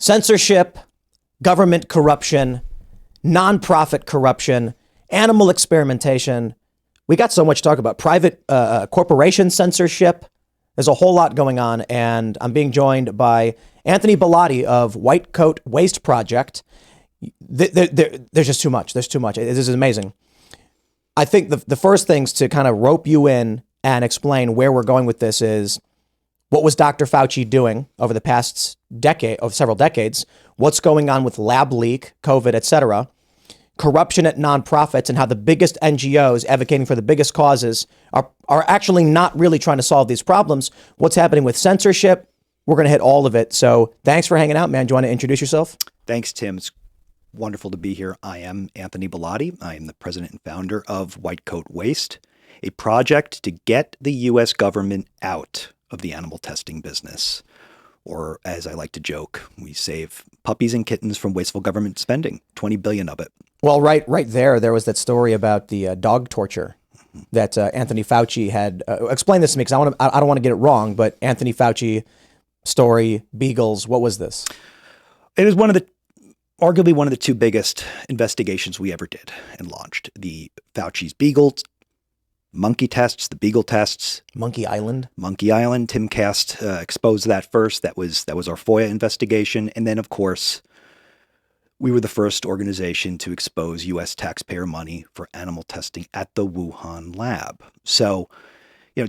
censorship, government corruption, nonprofit corruption, animal experimentation. We got so much to talk about. Private corporation censorship. There's a whole lot going on, and I'm being joined by Anthony Bellotti of White Coat Waste Project. There's just too much. There's too much. This is amazing. I think the first things to kind of rope you in and explain where we're going with this is, what was Dr. Fauci doing over the past decade, of several decades? What's going on with lab leak, COVID, etc., corruption at nonprofits, and how the biggest NGOs advocating for the biggest causes are actually not really trying to solve these problems. What's happening with censorship? We're going to hit all of it. So thanks for hanging out, man. Do you want to introduce yourself? Thanks, Tim. It's wonderful to be here. I am Anthony Bellotti. I am the president and founder of White Coat Waste, a project to get the U.S. government out of the animal testing business. Or, as I like to joke, we save puppies and kittens from wasteful government spending, 20 billion of it. Well, right there was that story about the dog torture that Anthony Fauci had. Explain this to me, because I don't want to get it wrong, but Anthony Fauci story, beagles, what was this? It was arguably one of the two biggest investigations we ever did and launched. The Fauci's beagle monkey tests, the beagle tests. Monkey Island, Timcast exposed that first. That was our FOIA investigation. And then, of course, we were the first organization to expose U.S. taxpayer money for animal testing at the Wuhan lab. So,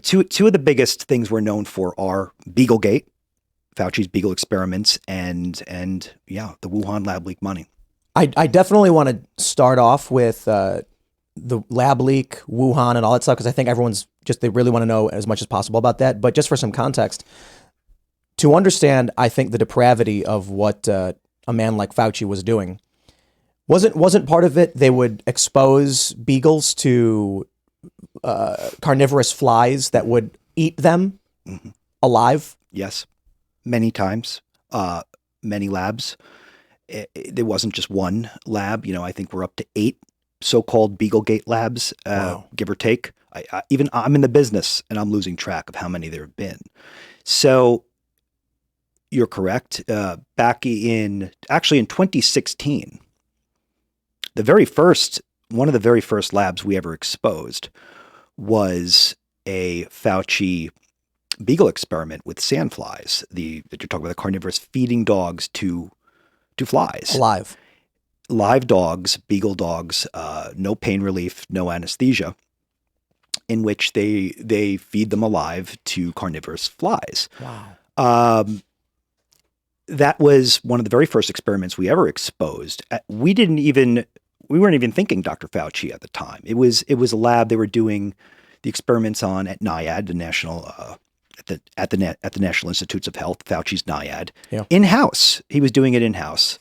two of the biggest things we're known for are Beaglegate, Fauci's beagle experiments, and the Wuhan lab leak money. I definitely want to start off with the lab leak, Wuhan, and all that stuff, because I think they really want to know as much as possible about that. But just for some context, to understand, I think the depravity of what a man like Fauci was doing, wasn't part of it they would expose beagles to carnivorous flies that would eat them alive? Yes, many times, many labs. There wasn't just one lab. I think we're up to 8 so-called Beaglegate labs, wow, give or take. I'm in the business and I'm losing track of how many there have been. So you're correct. Back in 2016, one of the very first labs we ever exposed was a Fauci beagle experiment with sandflies. That you're talking about, the carnivorous, feeding dogs to flies. Live dogs, beagle dogs, no pain relief, no anesthesia, in which they feed them alive to carnivorous flies. Wow. That was one of the very first experiments we ever exposed. We weren't even thinking Dr. Fauci at the time. It was a lab they were doing the experiments on at NIAID, the national at the National Institutes of Health, Fauci's NIAID, in-house. He was doing it in-house.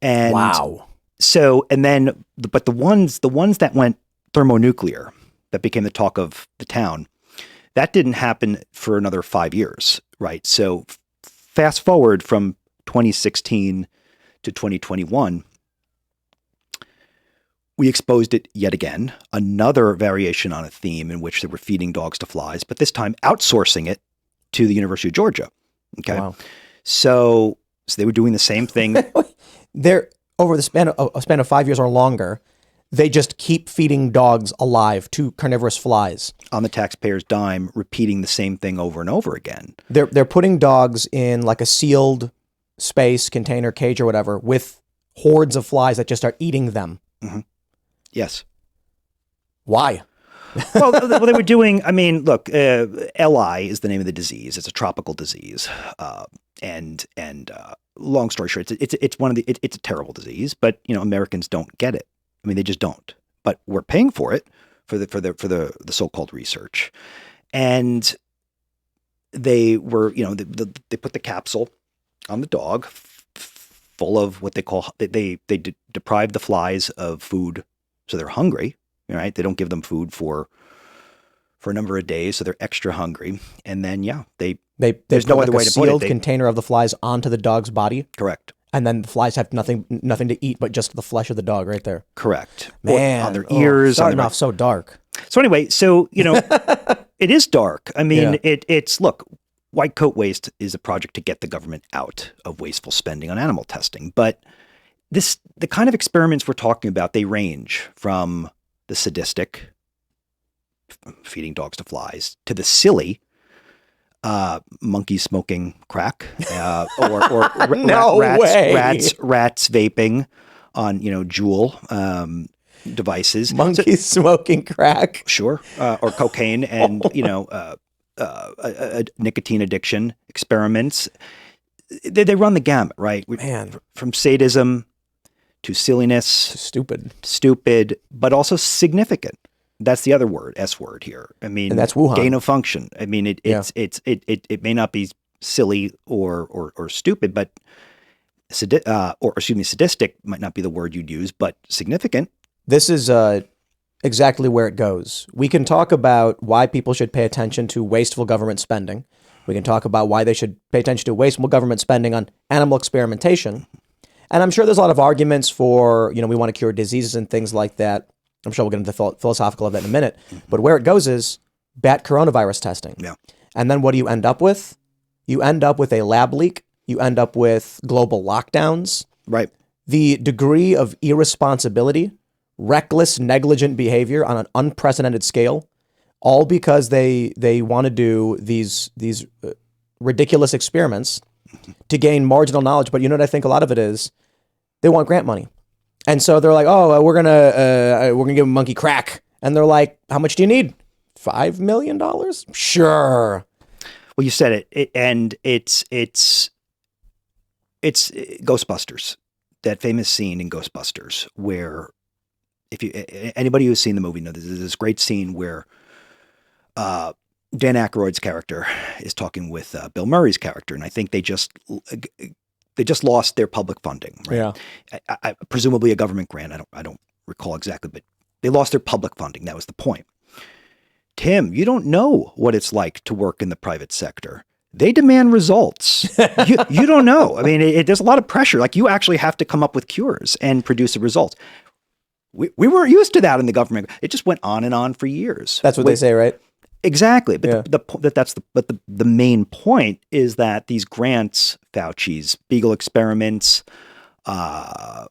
And wow. So, but the ones that went thermonuclear, that became the talk of the town, that didn't happen for another 5 years, right? So fast forward from 2016 to 2021, we exposed it yet again, another variation on a theme in which they were feeding dogs to flies, but this time outsourcing it to the University of Georgia. Okay. Wow. So they were doing the same thing. They're over the span of 5 years or longer, they just keep feeding dogs alive to carnivorous flies on the taxpayer's dime, repeating the same thing over and over again. They're putting dogs in like a sealed space, container, cage, or whatever, with hordes of flies that just start eating them. Mm-hmm. Yes. Why? Well, they were doing. I mean, look, LI is the name of the disease. It's a tropical disease, and long story short, it's a terrible disease. But Americans don't get it. I mean, they just don't. But we're paying for it for the so-called research, and they were they put the capsule on the dog full of what they call they deprive the flies of food, so they're hungry. Right? They don't give them food for a number of days, so they're extra hungry. And then, there's no other way to put it. Sealed container of the flies onto the dog's body. Correct. And then the flies have nothing to eat but just the flesh of the dog right there. Correct. Man, or on their ears. Starting off so dark. So anyway, it is dark. I mean, it's look. white coat waste is a project to get the government out of wasteful spending on animal testing. But the kind of experiments we're talking about, they range from the sadistic, feeding dogs to flies, to the silly, monkeys smoking crack, or No way. rats vaping on Juul devices. Monkeys smoking crack. Sure, or cocaine and nicotine addiction experiments. They run the gamut, right? Man, from sadism to silliness, stupid, but also significant. That's the other word, S word here. I mean, and that's Wuhan. Gain of function. I mean, it may not be silly or stupid, but sadistic might not be the word you'd use, but significant. This is exactly where it goes. We can talk about why people should pay attention to wasteful government spending. We can talk about why they should pay attention to wasteful government spending on animal experimentation. And I'm sure there's a lot of arguments for, we want to cure diseases and things like that. I'm sure we'll get into the philosophical of that in a minute. But where it goes is bat coronavirus testing. Yeah. And then what do you end up with? You end up with a lab leak. You end up with global lockdowns. Right. The degree of irresponsibility, reckless, negligent behavior on an unprecedented scale, all because they want to do these ridiculous experiments to gain marginal knowledge. But you know what I think a lot of it is? They want grant money. And so they're like, oh, we're gonna give a monkey crack. And they're like, how much do you need? $5 million? Sure. Well, you said it, and it's Ghostbusters, that famous scene in Ghostbusters where anybody who's seen the movie knows there's this great scene where Dan Aykroyd's character is talking with Bill Murray's character, and I think they just lost their public funding. Right? Yeah, presumably a government grant. I don't recall exactly, but they lost their public funding. That was the point. Tim, you don't know what it's like to work in the private sector. They demand results. You don't know. I mean, there's a lot of pressure. Like, you actually have to come up with cures and produce the results. We weren't used to that in the government. It just went on and on for years. That's what they say, right? Exactly. But yeah. the main point is that these grants, Fauci's Beagle experiments, EcoHealth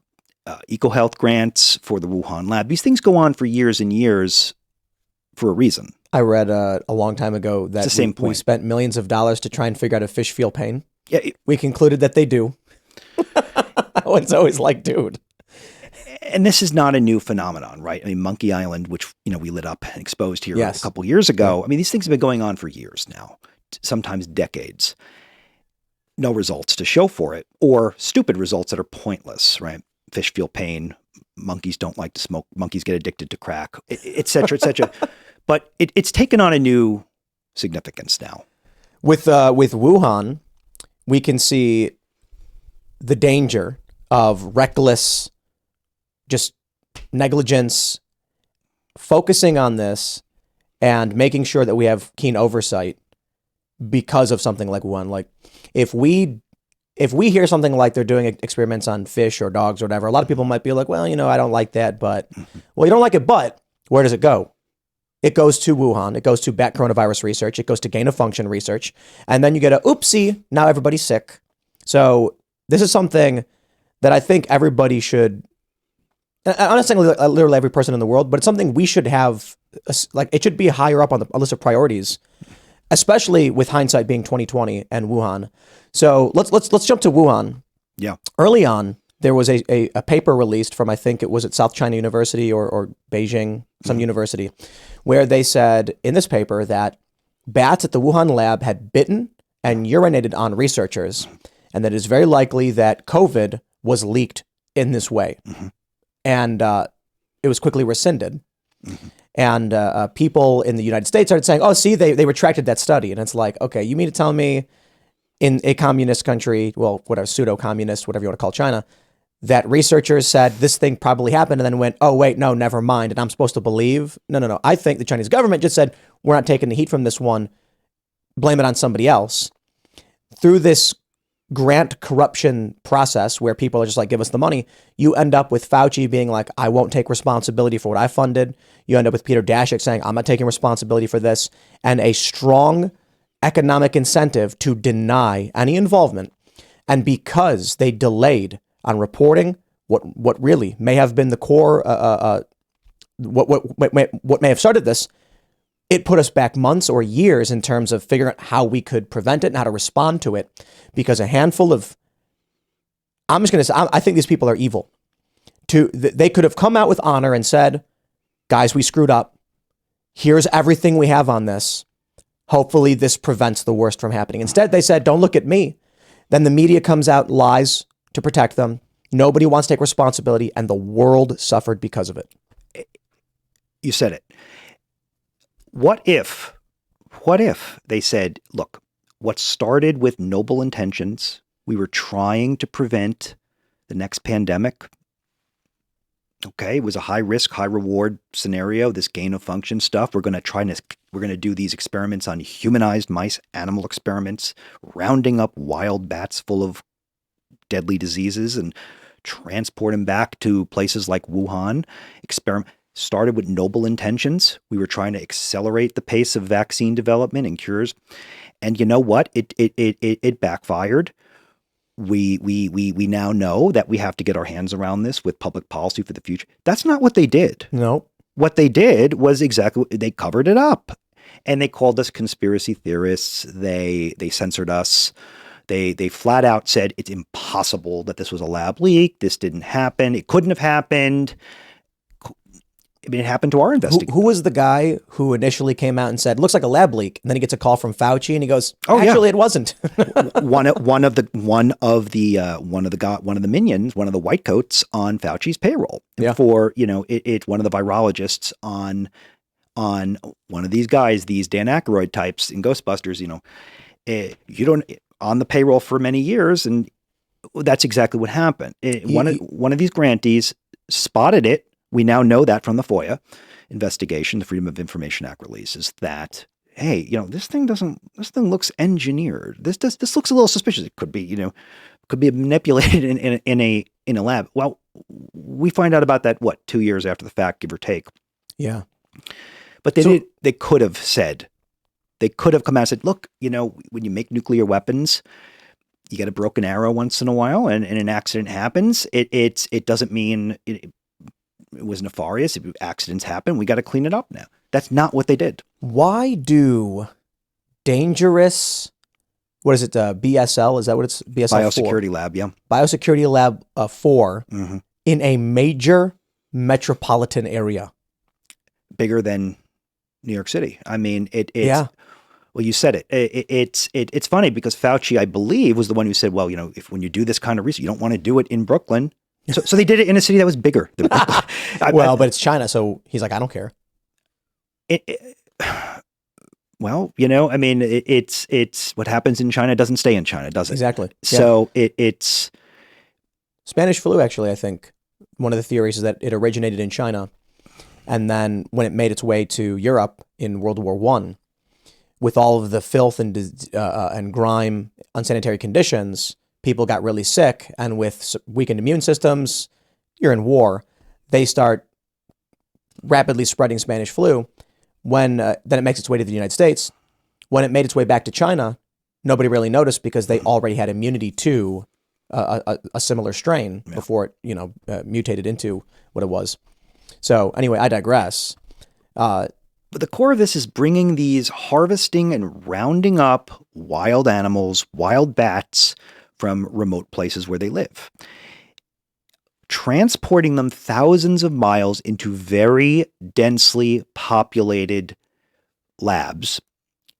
grants for the Wuhan lab, these things go on for years and years for a reason. I read a long time ago that we spent millions of dollars to try and figure out if fish feel pain. Yeah, we concluded that they do. It's always like, dude. And this is not a new phenomenon, right? I mean, Monkey Island, which we lit up and exposed here yes. a couple years ago. I mean, these things have been going on for years now, sometimes decades. No results to show for it, or stupid results that are pointless, right? Fish feel pain. Monkeys don't like to smoke. Monkeys get addicted to crack, et cetera, et cetera. But it's taken on a new significance now. With Wuhan, we can see the danger of reckless, just negligence, focusing on this and making sure that we have keen oversight because of something like Wuhan. Like, if we hear something like they're doing experiments on fish or dogs or whatever, a lot of people might be like, well, I don't like that, but, well, you don't like it, but where does it go? It goes to Wuhan. It goes to bat coronavirus research. It goes to gain of function research. And then you get a, oopsie, now everybody's sick. So this is something that I think everybody should, I'm not saying literally every person in the world, but it's something we should have, like, it should be higher up on the list of priorities, especially with hindsight being 2020 and Wuhan. So let's jump to Wuhan. Yeah. Early on, there was a paper released from, I think it was at South China University or Beijing, some university, where they said in this paper that bats at the Wuhan lab had bitten and urinated on researchers, and that it is very likely that COVID was leaked in this way. Mm-hmm. And it was quickly rescinded. Mm-hmm. And people in the United States started saying, oh, see, they retracted that study. And it's like, okay, you mean to tell me in a communist country, well, whatever, pseudo-communist, whatever you want to call China, that researchers said this thing probably happened and then went, oh, wait, no, never mind. And I'm supposed to believe? No. I think the Chinese government just said, we're not taking the heat from this one. Blame it on somebody else. Through this grant corruption process where people are just like, give us the money, you end up with Fauci being like, I won't take responsibility for what I funded. You end up with Peter Daszak saying, I'm not taking responsibility for this. And a strong economic incentive to deny any involvement. And because they delayed on reporting what really may have been the core, what may have started this, it put us back months or years in terms of figuring out how we could prevent it and how to respond to it. Because a handful of, I'm just going to say, I think these people are evil. They could have come out with honor and said, guys, we screwed up. Here's everything we have on this. Hopefully this prevents the worst from happening. Instead, they said, don't look at me. Then the media comes out, lies to protect them. Nobody wants to take responsibility, and the world suffered because of it. You said it. What if they said, look, what started with noble intentions, we were trying to prevent the next pandemic. Okay, it was a high risk, high reward scenario, this gain of function stuff. We're going to do these experiments on humanized mice, animal experiments, rounding up wild bats full of deadly diseases and transport them back to places like Wuhan. Started with noble intentions. We were trying to accelerate the pace of vaccine development and cures. And you know what? It backfired. We now know that we have to get our hands around this with public policy for the future. That's not what they did. No. What they did was they covered it up, and they called us conspiracy theorists. They censored us. They flat out said it's impossible that this was a lab leak. This didn't happen. It couldn't have happened. I mean, it happened to our investigation. Who was the guy who initially came out and said, looks like a lab leak? And then he gets a call from Fauci and he goes, actually, it wasn't. one of the minions, one of the white coats on Fauci's payroll for, it's one of the virologists on one of these guys, these Dan Aykroyd types in Ghostbusters, on the payroll for many years. And that's exactly what happened. One of these grantees spotted it. We now know that from the FOIA investigation, the Freedom of Information Act releases, that, hey, this thing looks engineered. This looks a little suspicious. It could be, could be manipulated in a lab. Well, we find out about that 2 years after the fact, give or take. Yeah. But they could have come out and said, look, when you make nuclear weapons, you get a broken arrow once in a while, and an accident happens. It doesn't mean it was nefarious. If accidents happen, we got to clean it up now. That's not what they did. Why do dangerous, what is it, BSL? Is that what it's, BSL Biosecurity 4? Lab, yeah. Biosecurity Lab 4 in a major metropolitan area. Bigger than New York City. I mean, yeah. Well, you said it. It's funny because Fauci, I believe, was the one who said, well, when you do this kind of research, you don't want to do it in Brooklyn. So they did it in a city that was bigger than Brooklyn. But it's China, so he's like, I don't care. Well, I mean, it's what happens in China doesn't stay in China, does it? Exactly. So it's Spanish flu. Actually, I think one of the theories is that it originated in China, and then when it made its way to Europe in World War I, with all of the filth and grime, unsanitary conditions, people got really sick, and with weakened immune systems, you're in war. They start rapidly spreading Spanish flu. When then it makes its way to the United States. When it made its way back to China, nobody really noticed because they already had immunity to a similar strain before it mutated into what it was. So anyway, I digress. But the core of this is bringing these, harvesting and rounding up wild animals, wild bats from remote places where they live, transporting them thousands of miles into very densely populated labs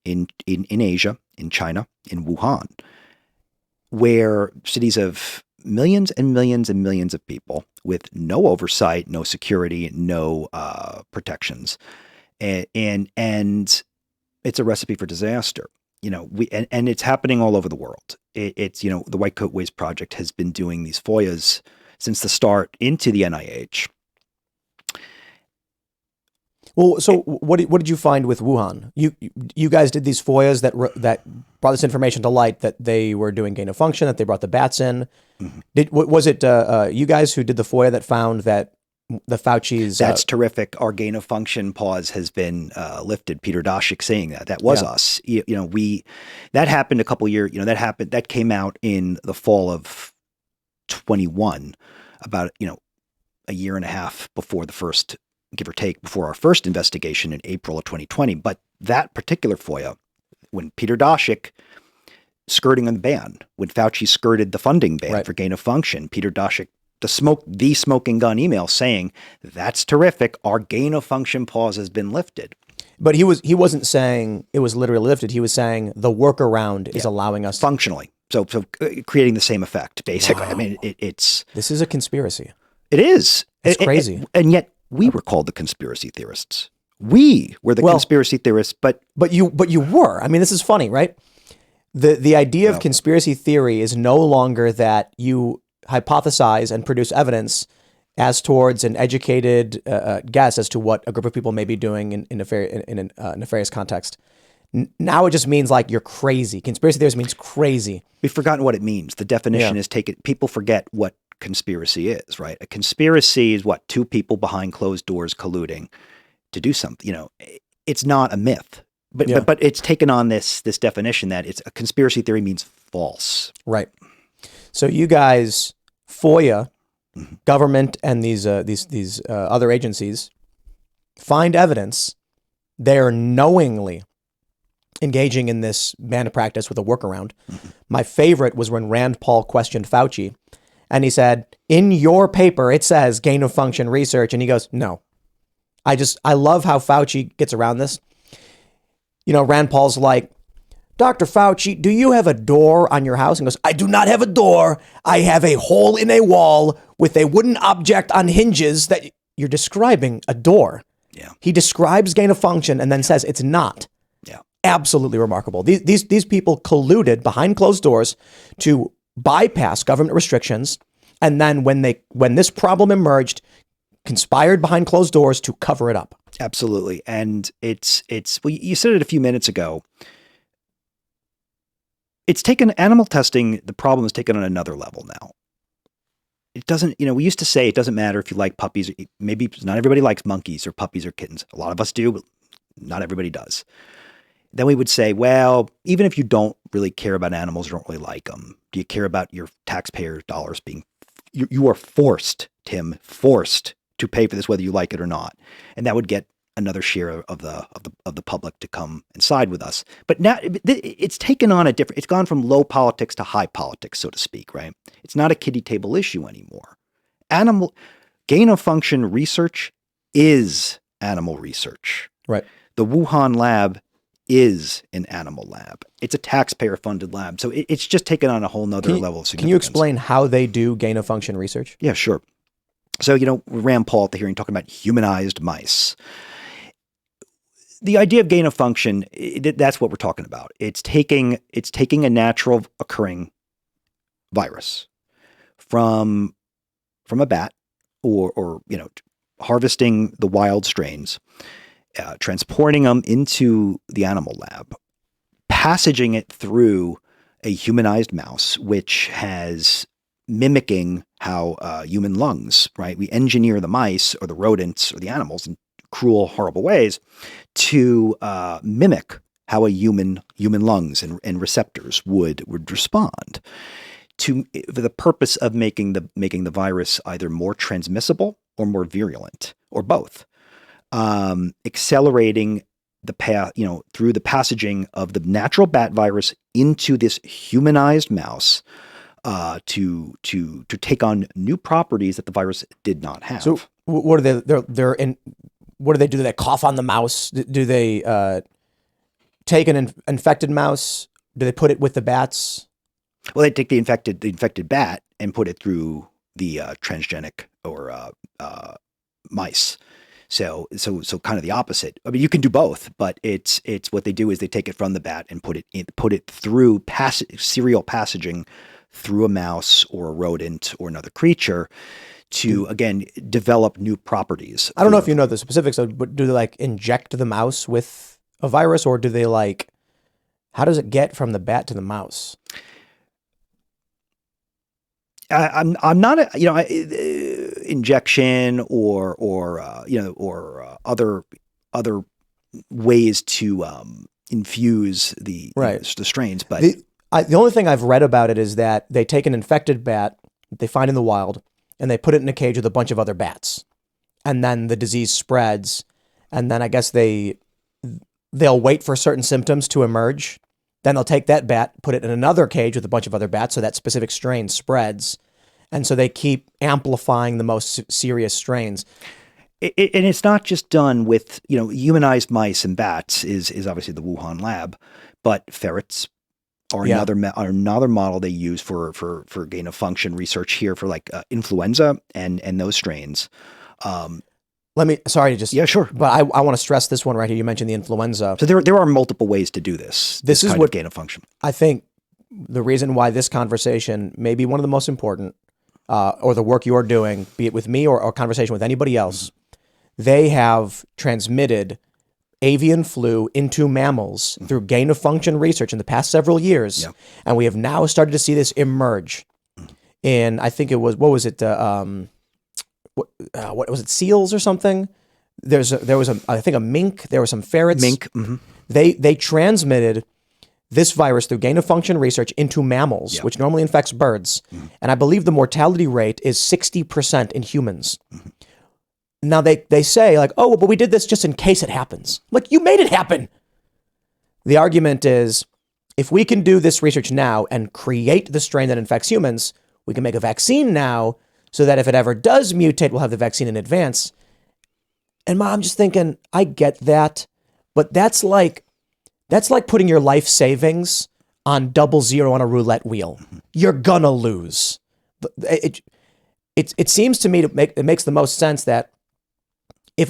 in Asia, in China, in Wuhan, where cities of millions and millions and millions of people with no oversight, no security, no protections. And it's a recipe for disaster. And it's happening all over the world. It's the White Coat Waste Project has been doing these FOIAs since the start into the NIH. Well, so what did you find with Wuhan? You guys did these FOIAs that brought this information to light, that they were doing gain of function, that they brought the bats in. Was it you guys who did the FOIA that found that the Fauci's. That's terrific. Our gain of function pause has been lifted. Peter Daszak saying that was us. That happened a couple years. That came out in the fall of 21, about a year and a half before the first, give or take, before our first investigation in April of 2020. But that particular FOIA, when Peter Daszak skirting on the ban, when Fauci skirted the funding ban for gain of function, Peter Daszak, the smoking gun email saying, that's terrific. Our gain of function pause has been lifted. But he wasn't saying it was literally lifted. He was saying the workaround is allowing us functionally. So creating the same effect, basically. Wow. I mean, this is a conspiracy. It is. It's crazy. And yet we were called the conspiracy theorists. We were the conspiracy theorists, but you were. I mean, this is funny, right? The idea of conspiracy theory is no longer that you hypothesize and produce evidence as towards an educated guess as to what a group of people may be doing in a nefarious context. Now it just means like you're crazy. Conspiracy theories means crazy. We've forgotten what it means. The definition is taken. People forget what conspiracy is, right? A conspiracy is what? Two people behind closed doors colluding to do something. It's not a myth, but it's taken on this definition that it's a conspiracy theory means false. Right. So you guys, FOIA, government, and these other agencies find evidence. They're knowingly engaging in this band of practice with a workaround. My favorite was when Rand Paul questioned Fauci, and he said, "In your paper, it says gain of function research," and he goes, "No." I love how Fauci gets around this. Rand Paul's like, "Dr. Fauci, do you have a door on your house?" And goes, "I do not have a door. I have a hole in a wall with a wooden object on hinges." That you're describing a door. Yeah. He describes gain of function and then says it's not. Yeah. Absolutely remarkable. These people colluded behind closed doors to bypass government restrictions, and then when this problem emerged, conspired behind closed doors to cover it up. Absolutely. And it's well, you said it a few minutes ago. It's taken animal testing. The problem is taken on another level now. It doesn't, we used to say it doesn't matter if you like puppies. Maybe not everybody likes monkeys or puppies or kittens. A lot of us do, but not everybody does. Then we would say, well, even if you don't really care about animals, you don't really like them. Do you care about your taxpayer dollars being, you are forced, Tim, forced to pay for this, whether you like it or not. And that would get another share of the public to come and side with us. But now it's taken on it's gone from low politics to high politics, so to speak, right? It's not a kiddie table issue anymore. Gain of function research is animal research. Right. The Wuhan lab is an animal lab. It's a taxpayer funded lab. So it's just taken on a whole nother level of significance. Can you explain how they do gain of function research? Yeah, sure. So, Rand Paul at the hearing talking about humanized mice. The idea of gain of function, that's what we're talking about. It's taking a natural occurring virus from a bat or harvesting the wild strains, transporting them into the animal lab, passaging it through a humanized mouse, which has mimicking how human lungs, right? We engineer the mice or the rodents or the animals in cruel, horrible ways to mimic how a human lungs and receptors would respond for the purpose of making the virus either more transmissible or more virulent or both, accelerating the path, through the passaging of the natural bat virus into this humanized mouse to take on new properties that the virus did not have. So what are they? What do they do? Do they cough on the mouse? Do they take an infected mouse? Do they put it with the bats? Well, they take the infected bat and put it through the transgenic or mice. So kind of the opposite. I mean, you can do both, but it's what they do is they take it from the bat and put it through serial passaging through a mouse or a rodent or another creature to, again, develop new properties. I don't know if you know the specifics, but do they inject the mouse with a virus, or do they how does it get from the bat to the mouse? I'm not, injection or other ways to infuse the the strains. But the only thing I've read about it is that they take an infected bat they find in the wild and they put it in a cage with a bunch of other bats, and then the disease spreads, and then I guess they'll wait for certain symptoms to emerge. Then they'll take that bat, put it in another cage with a bunch of other bats, so that specific strain spreads. And so they keep amplifying the most serious strains. And it's not just done with, humanized mice and bats is obviously the Wuhan lab, but ferrets are another model they use for gain of function research here for like influenza and those strains. Yeah, sure. But I want to stress this one right here. You mentioned the influenza. So there are multiple ways to do this. This is what gain of function. I think the reason why this conversation may be one of the most important, or the work you're doing, be it with me or conversation with anybody else, they have transmitted avian flu into mammals through gain of function research in the past several years. Yep. And we have now started to see this emerge in, I think it was, what was it? What was it? Seals or something? There was I think a mink. There were some ferrets. Mink. Mm-hmm. They transmitted this virus through gain of function research into mammals, which normally infects birds. Mm-hmm. And I believe the mortality rate is 60% in humans. Mm-hmm. Now they say like, oh, but we did this just in case it happens. Like, you made it happen. The argument is, if we can do this research now and create the strain that infects humans, we can make a vaccine now, so that if it ever does mutate, we'll have the vaccine in advance. And I'm just thinking, I get that, but that's like putting your life savings on 00 on a roulette wheel. You're gonna lose. It seems to me it makes the most sense that if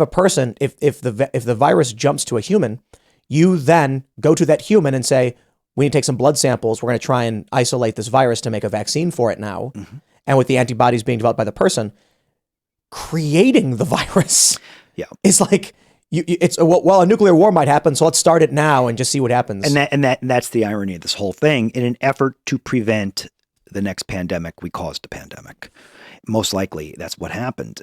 the virus jumps to a human, you then go to that human and say, we need to take some blood samples. We're going to try and isolate this virus to make a vaccine for it now. Mm-hmm. And with the antibodies being developed by the person, creating the virus is like, a nuclear war might happen, so let's start it now and just see what happens. And that's the irony of this whole thing. In an effort to prevent the next pandemic, we caused the pandemic. Most likely, that's what happened.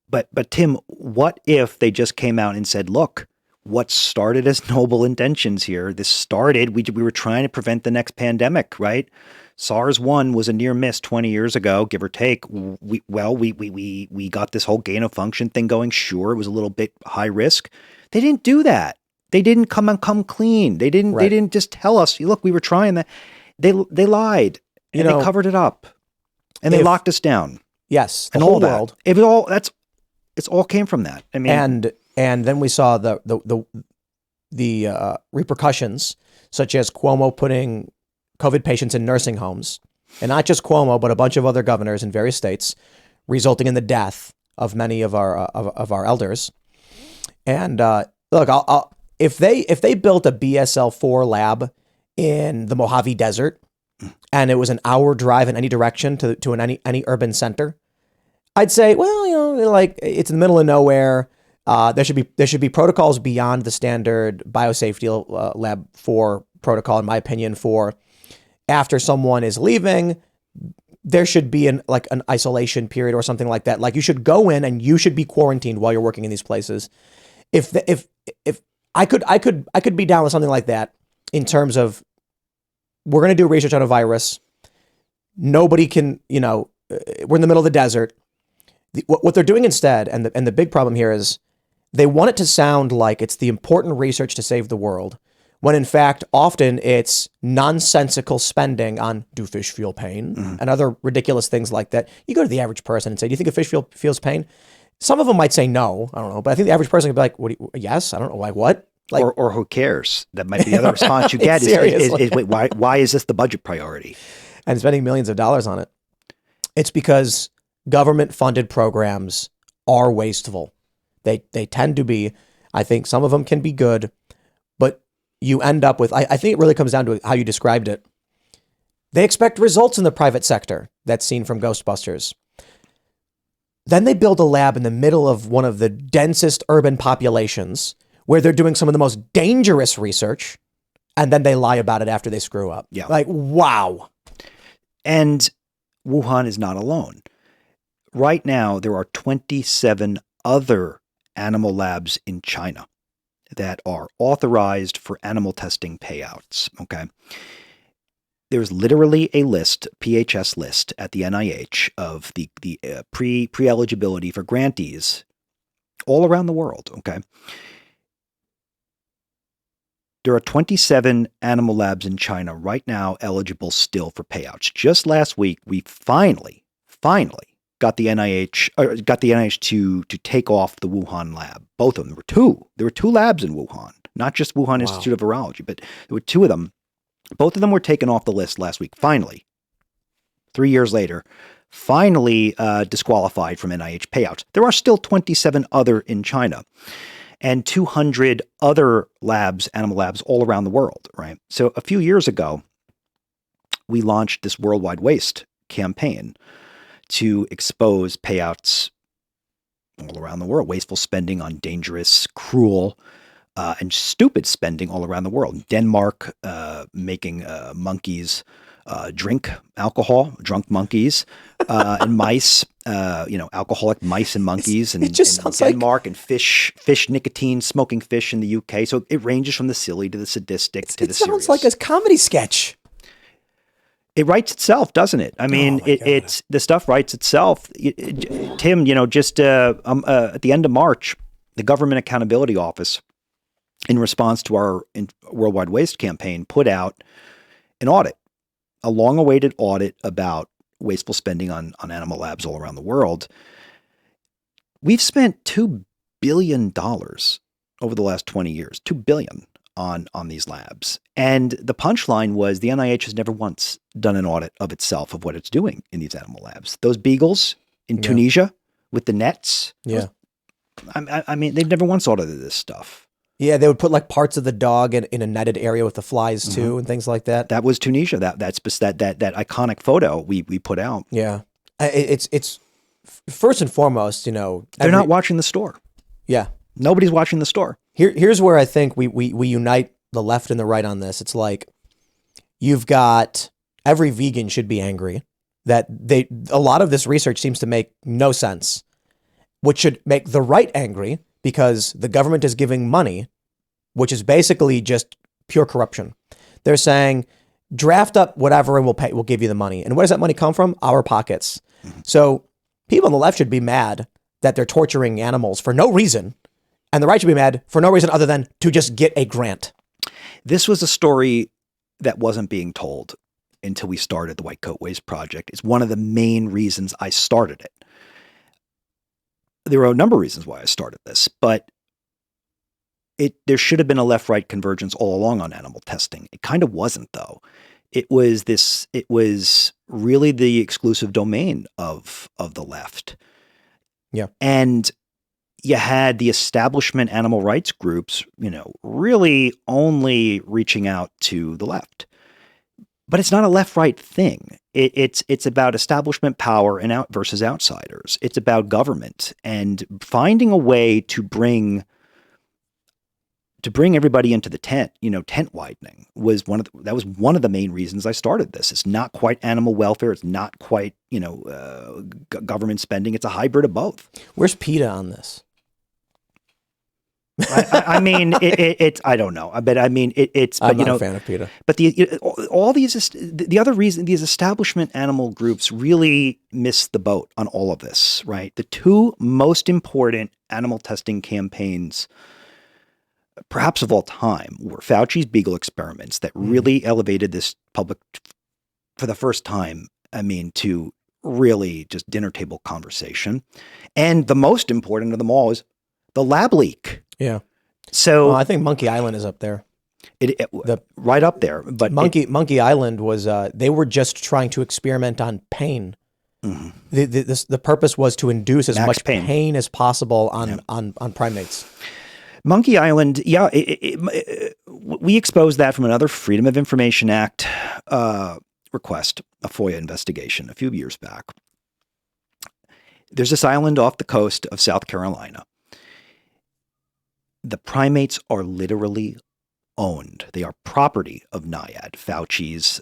But Tim, what if they just came out and said, look, what started as noble intentions here, we were trying to prevent the next pandemic, right? SARS-1 was a near miss 20 years ago, give or take. We got this whole gain of function thing going. Sure, it was a little bit high risk. They didn't do that. They didn't come clean. They didn't just tell us, look, we were trying that. They lied and they covered it up and they locked us down. Yes, the whole world. It's all came from that. I mean, and then we saw the repercussions, such as Cuomo putting COVID patients in nursing homes, and not just Cuomo, but a bunch of other governors in various states, resulting in the death of many of our elders. And look, if they built a BSL-4 lab in the Mojave Desert, and it was an hour drive in any direction to any urban center, I'd say, well, like, it's in the middle of nowhere. There should be protocols beyond the standard biosafety lab 4 protocol, in my opinion, for after someone is leaving, there should be an isolation period or something like that. Like, you should go in and you should be quarantined while you're working in these places. If I could be down with something like that, in terms of, we're going to do research on a virus. Nobody can, we're in the middle of the desert. What they're doing instead, and the big problem here is, they want it to sound like it's the important research to save the world, when in fact, often it's nonsensical spending on, do fish feel pain? And other ridiculous things like that. You go to the average person and say, do you think a fish feels pain? Some of them might say no, I don't know. But I think the average person could be like, yes, I don't know, like what? Like, or who cares? That might be the other response you get is wait, why is this the budget priority? And spending millions of dollars on it. It's because government-funded programs are wasteful. They tend to be. I think some of them can be good, but you end up with, I think it really comes down to how you described it. They expect results in the private sector. That's seen from Ghostbusters. Then they build a lab in the middle of one of the densest urban populations where they're doing some of the most dangerous research, and then they lie about it after they screw up. Yeah. Like, wow. And Wuhan is not alone. right now there are 27 other animal labs in China that are authorized for animal testing payouts. Okay. There's literally a list, PHS list at the NIH of the pre-eligibility for grantees all around the world. Okay. There are 27 animal labs in China right now eligible still for payouts. Just last week, we finally got the NIH to take off the Wuhan lab. Both of them. There were two labs in Wuhan, not just Wuhan Institute of Virology, but there were two of them. Both of them were taken off the list last week. Finally, 3 years later, finally disqualified from NIH payouts. There are still 27 other in China and 200 other labs, animal labs all around the world, right? So a few years ago, we launched this worldwide waste campaign to expose payouts all around the world, wasteful spending on dangerous, cruel, and stupid spending all around the world. Denmark making monkeys drink alcohol, drunk monkeys, and mice, alcoholic mice and monkeys, and, Denmark, and fish nicotine, smoking fish in the UK. So it ranges from the silly to the sadistic to the serious. It sounds like a comedy sketch. It writes itself, doesn't it? I mean, it's the stuff writes itself. Tim, just at the end of March, the Government Accountability Office, in response to our worldwide waste campaign, put out an audit, a long-awaited audit about wasteful spending on animal labs all around the world. We've spent $2 billion over the last 20 years, $2 billion on these labs. And the punchline was the NIH has never once done an audit of itself of what it's doing in these animal labs. Those beagles in Tunisia with the nets. Yeah. I mean, they've never once audited this stuff. Yeah, they would put like parts of the dog in a netted area with the flies too, and things like that. That was Tunisia. That's that iconic photo we put out. Yeah, it's first and foremost, they're not watching the store. Yeah, nobody's watching the store. Here's where I think we unite the left and the right on this. It's like you've got every vegan should be angry that a lot of this research seems to make no sense, which should make the right angry, because the government is giving money, which is basically just pure corruption. They're saying, draft up whatever and we'll give you the money. And where does that money come from? Our pockets. So people on the left should be mad that they're torturing animals for no reason. And the right should be mad for no reason other than to just get a grant. This was a story that wasn't being told until we started the White Coat Waste Project. It's one of the main reasons I started it. There are a number of reasons why I started this, but there should have been a left-right convergence all along on animal testing. It kind of wasn't, though. It was really the exclusive domain of the left. Yeah. And you had the establishment animal rights groups, really only reaching out to the left. But it's not a left-right thing. It's about establishment power and versus outsiders. It's about government and finding a way to bring everybody into the tent. Tent widening was one of the main reasons I started this. It's not quite animal welfare. It's not quite government spending. It's a hybrid of both. Where's PETA on this? I mean, I don't know, but I mean, I'm not a fan of PETA. But all these establishment animal groups really missed the boat on all of this, right? The two most important animal testing campaigns, perhaps of all time, were Fauci's beagle experiments that really elevated this public for the first time. I mean, to really just dinner table conversation, and the most important of them all is the lab leak. Yeah. So I think Monkey Island is up there. Right up there. But Monkey Island was they were just trying to experiment on pain. Mm-hmm. The purpose was to induce as much pain as possible on primates. Monkey Island, we exposed that from another Freedom of Information Act request, a FOIA investigation a few years back. There's this island off the coast of South Carolina. The primates are literally owned. They are property of NIAID, Fauci's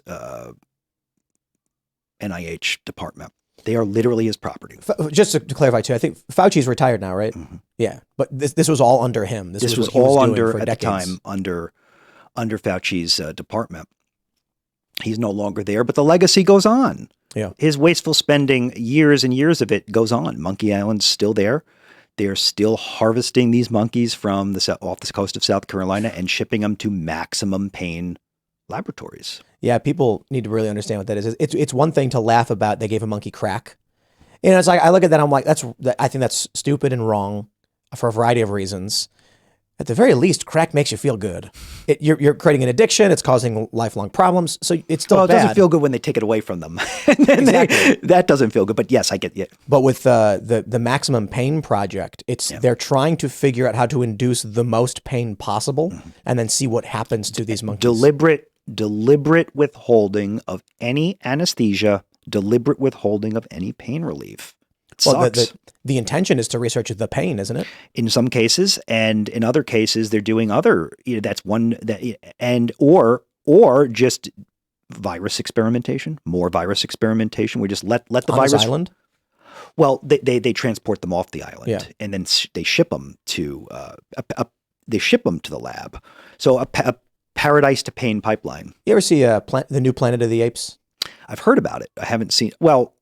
NIH department. They are literally his property. Just to clarify too, I think Fauci's retired now, right? Yeah, but this was all under him. This was what he all doing under for at decades. the time under Fauci's department. He's no longer there, but the legacy goes on. Yeah. His wasteful spending, years and years of it, goes on. Monkey Island's still there. They're still harvesting these monkeys from off the coast of South Carolina and shipping them to maximum pain laboratories. Yeah, people need to really understand what that is. It's one thing to laugh about they gave a monkey crack. You know, it's like I look at that, I'm like, I think that's stupid and wrong for a variety of reasons. At the very least, crack makes you feel good. You're creating an addiction. It's causing lifelong problems. So it's still it bad. doesn't feel good when they take it away from them. Exactly. That doesn't feel good. But yes, I get it. But with the maximum pain project, they're trying to figure out how to induce the most pain possible and then see what happens to these monkeys. Deliberate withholding of any anesthesia, deliberate withholding of any pain relief. It sucks. The intention is to research the pain, isn't it? In some cases, and in other cases, they're doing other. That's one or just virus experimentation, more virus experimentation. We just let the On virus. this island? Well, they transport them off the island, Yeah. and then they ship them to the lab. So a paradise to pain pipeline. You ever see the new Planet of the Apes I've heard about it. I haven't seen. Well,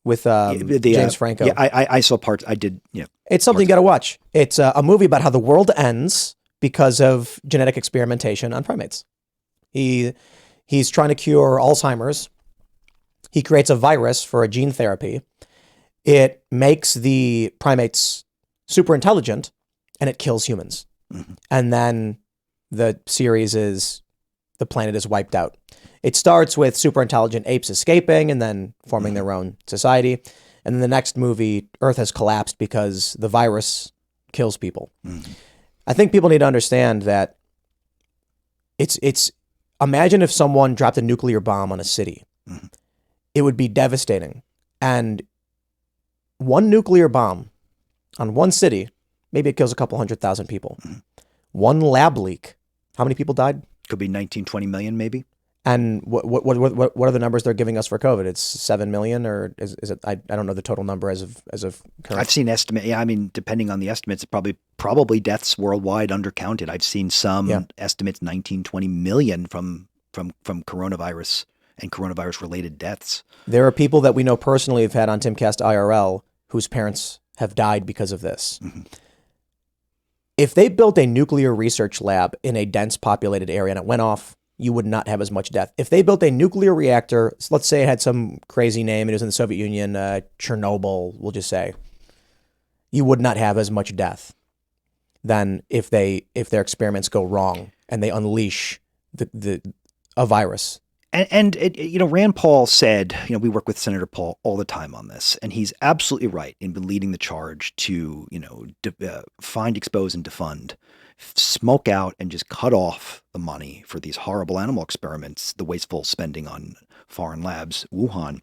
with James Franco? Yeah, I saw parts. I did. It's something you got to watch. It's a movie about how the world ends because of genetic experimentation on primates. He's trying to cure Alzheimer's. He creates a virus for a gene therapy. It makes the primates super intelligent, and it kills humans. Mm-hmm. And then the series is the planet is wiped out. It starts with super intelligent apes escaping and then forming their own society. And then the next movie, Earth has collapsed because the virus kills people. Mm-hmm. I think people need to understand that it's imagine if someone dropped a nuclear bomb on a city. Mm-hmm. It would be devastating. And one nuclear bomb on one city, maybe it kills a couple 100,000 people. Mm-hmm. One lab leak, how many people died? Could be 19, 20 million, maybe. And what are the numbers they're giving us for COVID? It's 7 million, or is it? I don't know the total number as of current. I've seen estimate. Yeah, I mean, depending on the estimates, probably deaths worldwide undercounted. I've seen some estimates 19, 20 million from coronavirus and coronavirus related deaths. There are people that we know personally have had on Timcast IRL whose parents have died because of this. Mm-hmm. If they built a nuclear research lab in a dense populated area and it went off, you would not have as much death. If they built a nuclear reactor, so let's say it had some crazy name, it was in the Soviet Union, Chernobyl, we'll just say, you would not have as much death than if their experiments go wrong and they unleash a virus. And Rand Paul said, we work with Senator Paul all the time on this, and he's absolutely right in leading the charge to, find, expose, and defund, smoke out and just cut off the money for these horrible animal experiments, the wasteful spending on foreign labs, Wuhan.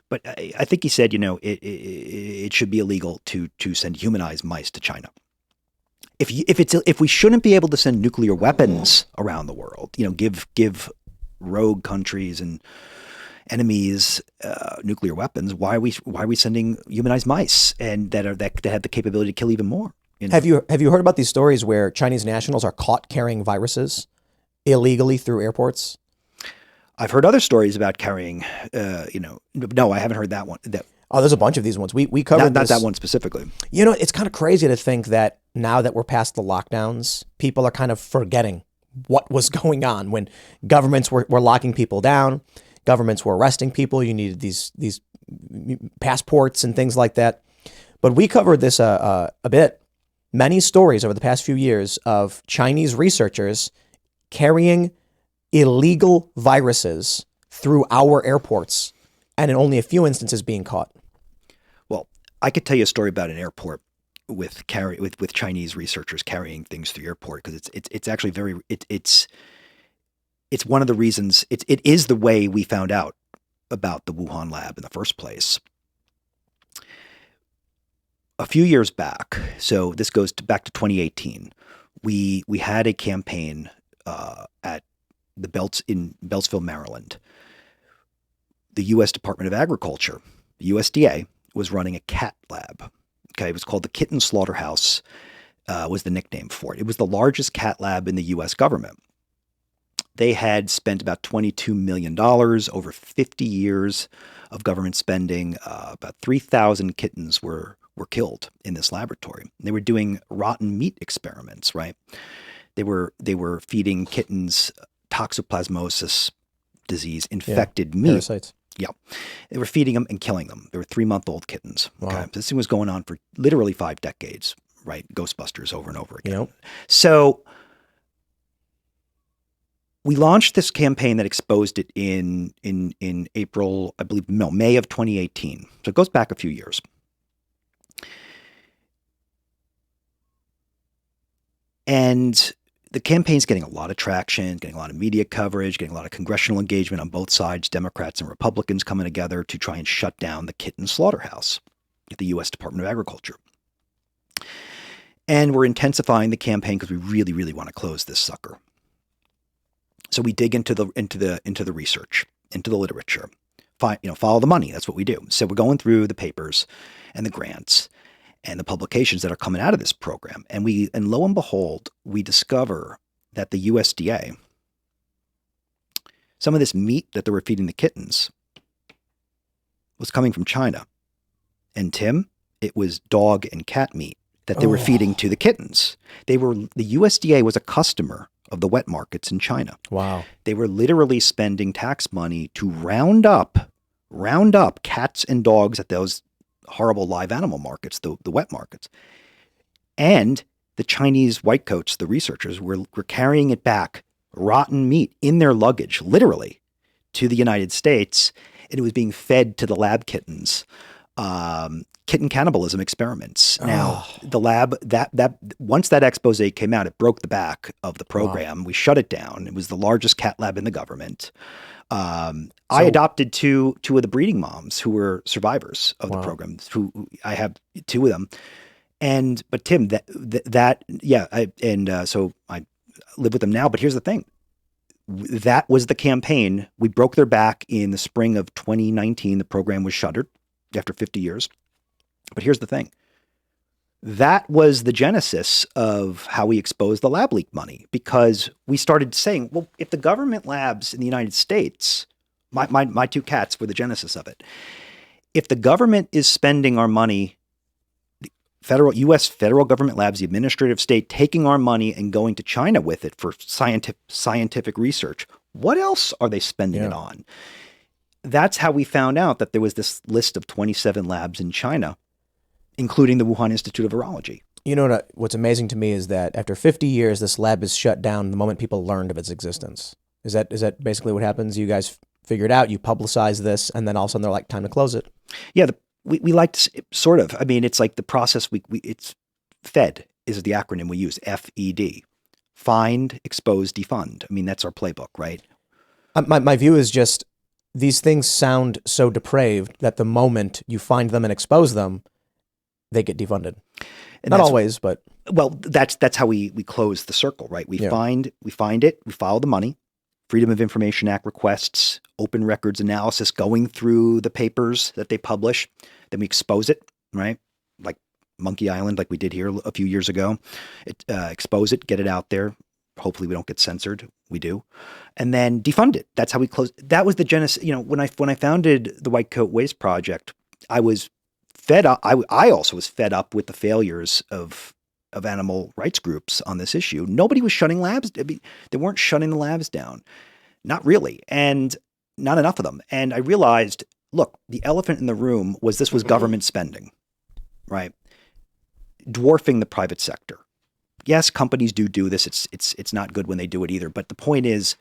But I think he said, it should be illegal to send humanized mice to China. If we shouldn't be able to send nuclear weapons around the world, give rogue countries and enemies nuclear weapons, why are we sending humanized mice and that have the capability to kill even more? Have you heard about these stories where Chinese nationals are caught carrying viruses illegally through airports? I've heard other stories about carrying. No, I haven't heard that one. There's a bunch of these ones. We covered not that one specifically. It's kind of crazy to think that now that we're past the lockdowns, people are kind of forgetting what was going on when governments were locking people down, governments were arresting people. You needed these passports and things like that. But we covered this a bit. Many stories over the past few years of Chinese researchers carrying illegal viruses through our airports, and in only a few instances being caught. Well, I could tell you a story about an airport with Chinese researchers carrying things through the airport, because it's actually it's one of the reasons it is the way we found out about the Wuhan lab in the first place. A few years back, so this goes back to 2018, we had a campaign at the Belts in Beltsville, Maryland. The U.S. Department of Agriculture the USDA was running a cat lab. Okay, it was called the Kitten Slaughterhouse, was the nickname for it. It was the largest cat lab in the U.S. government. They had spent about $22 million over 50 years of government spending. About 3,000 kittens were killed in this laboratory. They were doing rotten meat experiments, right? They were feeding kittens toxoplasmosis disease, infected meat. Parasites. Yeah. They were feeding them and killing them. They were 3-month-old kittens. Wow. Okay. This thing was going on for literally 5 decades, right? Ghostbusters over and over again. Yep. So we launched this campaign that exposed it in April, I believe, no, May of 2018. So it goes back a few years. And the campaign's getting a lot of traction, getting a lot of media coverage, getting a lot of congressional engagement on both sides, Democrats and Republicans coming together to try and shut down the kitten slaughterhouse at the U.S. Department of Agriculture. And we're intensifying the campaign because we really, really want to close this sucker. So we dig into the research, into the literature, follow the money. That's what we do. So we're going through the papers and the grants and the publications that are coming out of this program. And lo and behold, we discover that the USDA, some of this meat that they were feeding the kittens was coming from China. And Tim, it was dog and cat meat that they were feeding to the kittens. The USDA was a customer of the wet markets in China. Wow. They were literally spending tax money to round up cats and dogs at those horrible live animal markets, the wet markets. And the Chinese whitecoats, the researchers, were carrying it back, rotten meat in their luggage, literally, to the United States. And it was being fed to the lab kittens. Kitten cannibalism experiments. Now, the lab, that once that expose came out, it broke the back of the program. Wow. We shut it down. It was the largest cat lab in the government. I adopted two of the breeding moms who were survivors of the program. Who I have 2 of them. But Tim, so I live with them now. But here's the thing. That was the campaign. We broke their back in the spring of 2019. The program was shuttered after 50 years. But here's the thing. That was the genesis of how we exposed the lab leak money, because we started saying, well, if the government labs in the United States, my 2 cats were the genesis of it. If the government is spending our money, the U.S. federal government labs, the administrative state, taking our money and going to China with it for scientific research, what else are they spending it on? That's how we found out that there was this list of 27 labs in China, including the Wuhan Institute of Virology. You know what's amazing to me is that after 50 years, this lab is shut down the moment people learned of its existence. Is that basically what happens? You guys figure it out, you publicize this, and then all of a sudden they're like, time to close it. Yeah, we like to sort of. I mean, it's like the process. It's FED is the acronym we use. FED, find, expose, defund. I mean, that's our playbook, right? My view is just these things sound so depraved that the moment you find them and expose them, they get defunded. And not always, but that's how we close the circle, right? We find it, we follow the money, Freedom of Information Act requests, open records analysis, going through the papers that they publish, then we expose it, right? Like Monkey Island, like we did here a few years ago. Expose it, get it out there. Hopefully we don't get censored. We do. And then defund it. That's how we close. That was the genesis. You know, when I founded the White Coat Waste Project, I was fed up. I also was fed up with the failures of animal rights groups on this issue. Nobody was shutting labs. I mean, they weren't shutting the labs down. Not really. And not enough of them. And I realized, look, the elephant in the room was this was government spending, right? Dwarfing the private sector. Yes, companies do this. It's not good when they do it either. But the point is,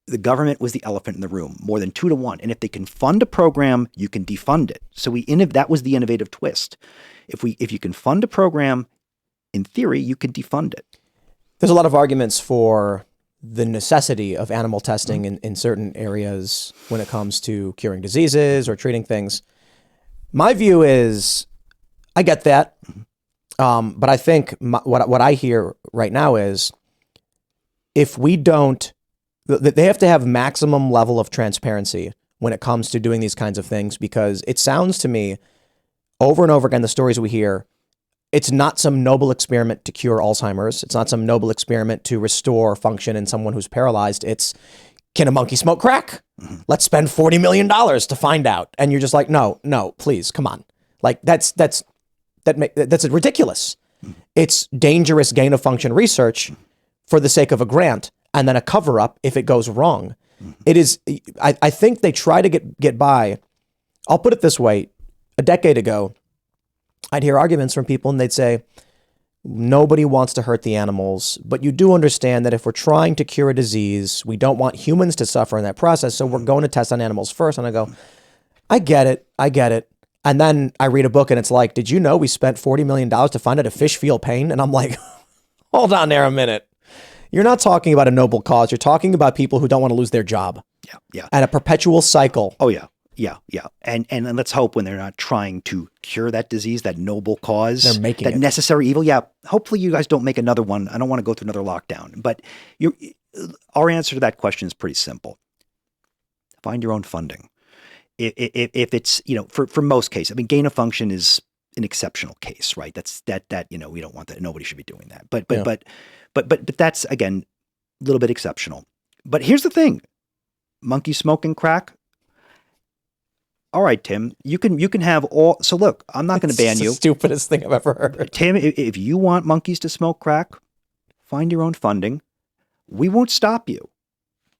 the government was the elephant in the room, more than 2 to 1. And if they can fund a program, you can defund it. So that was the innovative twist. If you can fund a program, in theory, you can defund it. There's a lot of arguments for the necessity of animal testing in certain areas when it comes to curing diseases or treating things. My view is, I get that. But I think what I hear right now is, if we don't, they have to have maximum level of transparency when it comes to doing these kinds of things, because it sounds to me over and over again, the stories we hear, it's not some noble experiment to cure Alzheimer's. It's not some noble experiment to restore function in someone who's paralyzed. It's, can a monkey smoke crack? Let's spend $40 million to find out. And you're just like, no, please, come on. Like that's ridiculous. It's dangerous gain of function research for the sake of a grant and then a cover up if it goes wrong. It is, I think they try to get by. I'll put it this way. A decade ago, I'd hear arguments from people and they'd say, nobody wants to hurt the animals, but you do understand that if we're trying to cure a disease, we don't want humans to suffer in that process. So we're going to test on animals first. And I go, I get it. And then I read a book and it's like, did you know we spent $40 million to find out if fish feel pain? And I'm like, hold on there a minute. You're not talking about a noble cause. You're talking about people who don't want to lose their job. Yeah. And a perpetual cycle. Oh, yeah. And let's hope when they're not trying to cure that disease, that noble cause, they're making that necessary evil. Yeah. Hopefully you guys don't make another one. I don't want to go through another lockdown. But our answer to that question is pretty simple. Find your own funding. If it's, for most cases, I mean, gain of function is an exceptional case, right? That's we don't want that. Nobody should be doing that. But that's, again, a little bit exceptional. But here's the thing. Monkey smoking crack. All right, Tim, you can have all. So look, I'm not going to ban you. It's the stupidest thing I've ever heard. Tim, if you want monkeys to smoke crack, find your own funding. We won't stop you.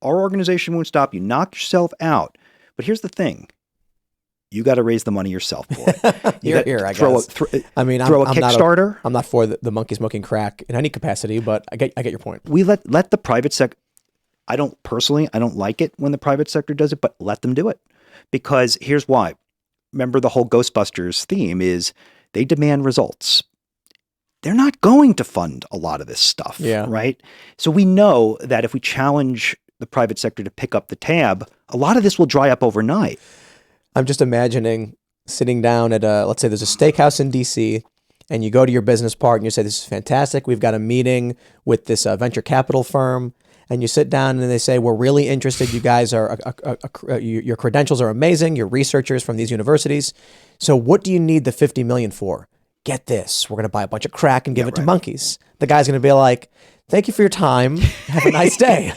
Our organization won't stop you. Knock yourself out. But here's the thing. You got to raise the money yourself, boy. You're here, I guess. Throw a Kickstarter. I'm not for the monkey smoking crack in any capacity, but I get your point. We let the private sector. I don't like it when the private sector does it, but let them do it. Because here's why. Remember, the whole Ghostbusters theme is they demand results. They're not going to fund a lot of this stuff, right? So we know that if we challenge the private sector to pick up the tab, a lot of this will dry up overnight. I'm just imagining sitting down at let's say there's a steakhouse in DC, and you go to your business partner and you say, this is fantastic. We've got a meeting with this venture capital firm. And you sit down and they say, we're really interested. You guys are, your credentials are amazing. You're researchers from these universities. So what do you need the $50 million for? Get this. We're going to buy a bunch of crack and give it to monkeys. The guy's going to be like, thank you for your time. Have a nice day.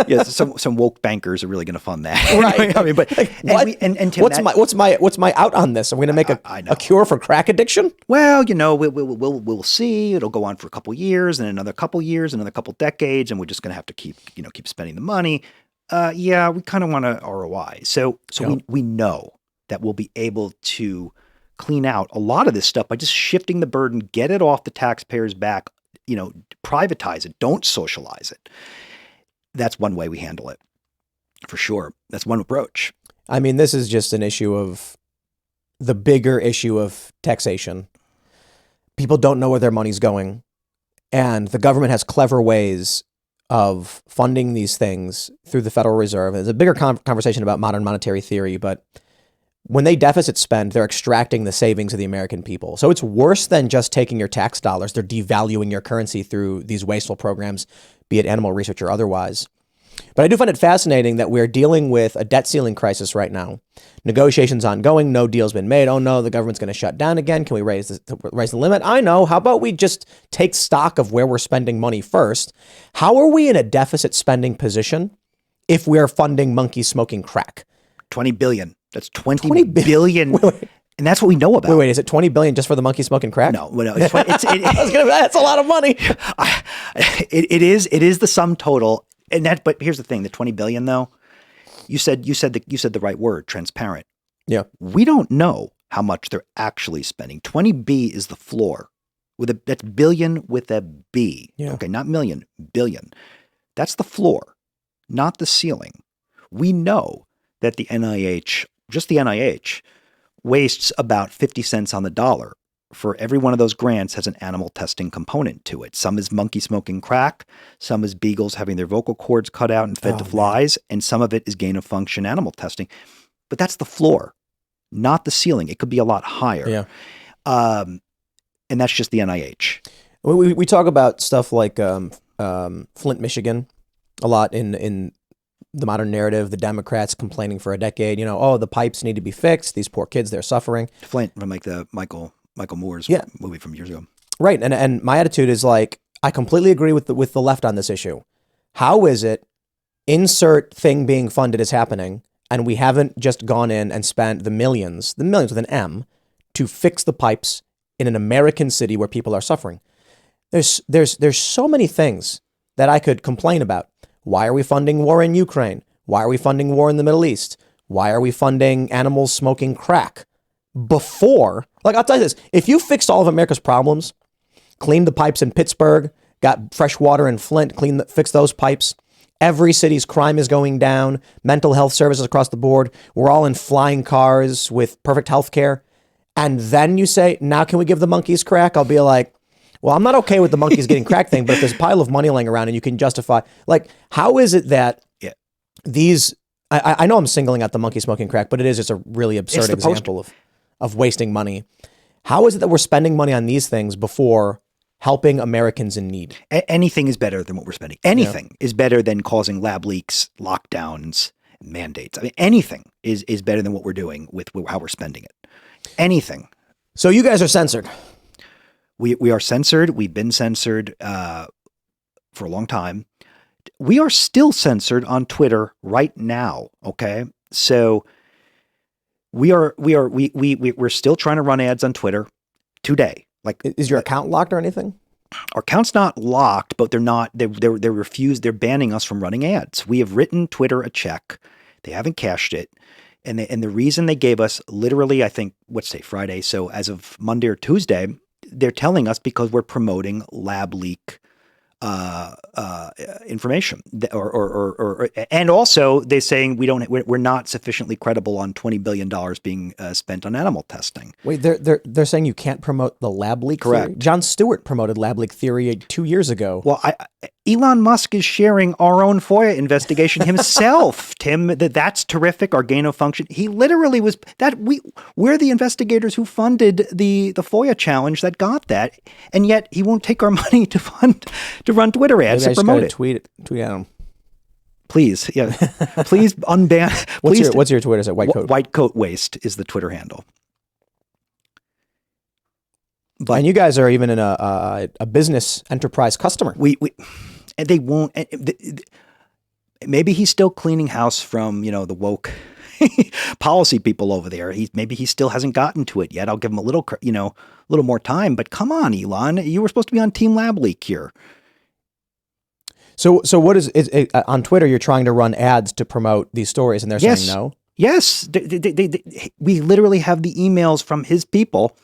Yes, some woke bankers are really going to fund that. Right. I mean, but Tim, what's my out on this? Are we going to make a cure for crack addiction? Well, we'll see. It'll go on for a couple years, and another couple years, another couple decades, and we're just going to have to keep spending the money. We kind of want a ROI. So we know that we'll be able to clean out a lot of this stuff by just shifting the burden, get it off the taxpayers' back. Privatize it. Don't socialize it. That's one way we handle it, for sure. That's one approach. I mean, this is just an issue of the bigger issue of taxation. People don't know where their money's going, and the government has clever ways of funding these things through the Federal Reserve. There's a bigger conversation about modern monetary theory, but when they deficit spend, they're extracting the savings of the American people. So it's worse than just taking your tax dollars. They're devaluing your currency through these wasteful programs, be it animal research or otherwise. But I do find it fascinating that we're dealing with a debt ceiling crisis right now. Negotiations ongoing. No deal's been made. Oh no, the government's going to shut down again. Can we raise the limit? I know. How about we just take stock of where we're spending money first? How are we in a deficit spending position if we're funding monkeys smoking crack? 20 billion. That's 20 billion. Wait. And that's what we know about. Wait, is it 20 billion just for the monkey smoking crack? No. It's that's a lot of money. It is the sum total. But here's the thing, the 20 billion though, you said the right word, transparent. Yeah. We don't know how much they're actually spending. 20B is the floor. That's billion with a B. Yeah. Okay, not million, billion. That's the floor, not the ceiling. We know that the NIH, just the NIH, wastes about 50 cents on the dollar. For every one of those grants has an animal testing component to it. Some is monkey smoking crack, some is beagles having their vocal cords cut out and fed to flies, and some of it is gain of function animal testing. But that's the floor, not the ceiling. It could be a lot higher. Yeah. And that's just the NIH. We talk about stuff like Flint, Michigan, a lot in the modern narrative, the Democrats complaining for a decade, oh, the pipes need to be fixed. These poor kids, they're suffering. Flint from like the Michael Moore's movie from years ago. Right. And my attitude is like, I completely agree with the left on this issue. How is it insert thing being funded is happening and we haven't just gone in and spent the millions with an M to fix the pipes in an American city where people are suffering? There's so many things that I could complain about. Why are we funding war in Ukraine? Why are we funding war in the Middle East? Why are we funding animals smoking crack? Before, like, I'll tell you this, if you fixed all of America's problems, cleaned the pipes in Pittsburgh, got fresh water in Flint, fixed those pipes, every city's crime is going down, mental health services across the board, we're all in flying cars with perfect health care, and then you say, now can we give the monkeys crack? I'll be like, well, I'm not okay with the monkeys getting crack thing, but if there's a pile of money laying around and you can justify, like, how is it that these, I know I'm singling out the monkey smoking crack, but it's a really absurd example of wasting money. How is it that we're spending money on these things before helping Americans in need? Anything is better than what we're spending. Anything is better than causing lab leaks, lockdowns, mandates. I mean, anything is better than what we're doing with how we're spending it. Anything. So you guys are censored. We are censored. We've been censored for a long time. We are still censored on Twitter right now. Okay, so we're still trying to run ads on Twitter today. Like, is your account locked or anything? Our account's not locked, but they're not. They refused. They're banning us from running ads. We have written Twitter a check. They haven't cashed it. And the reason they gave us literally, I think, what's today, Friday. So as of Monday or Tuesday, they're telling us because we're promoting lab leak information, and also they're saying we're not sufficiently credible on $20 billion being spent on animal testing. Wait, they're saying you can't promote the lab leak Correct. theory? Jon Stewart promoted lab leak theory 2 years ago. Well, Elon Musk is sharing our own FOIA investigation himself, Tim. That's terrific. Our gain of function. He literally was that we're the investigators who funded the FOIA challenge that got that, and yet he won't take our money to run Twitter ads to promote it. Tweet at him. Please, yeah, please unban. What's your Twitter? Is it White Coat? White Coat Waste is the Twitter handle. But, and you guys are even in a business enterprise customer. And they won't. Maybe he's still cleaning house from the woke policy people over there. Maybe he still hasn't gotten to it yet. I'll give him a little more time. But come on, Elon, you were supposed to be on Team Lab Leak here. So what is on Twitter? You're trying to run ads to promote these stories, and they're saying no. Yes, we literally have the emails from his people.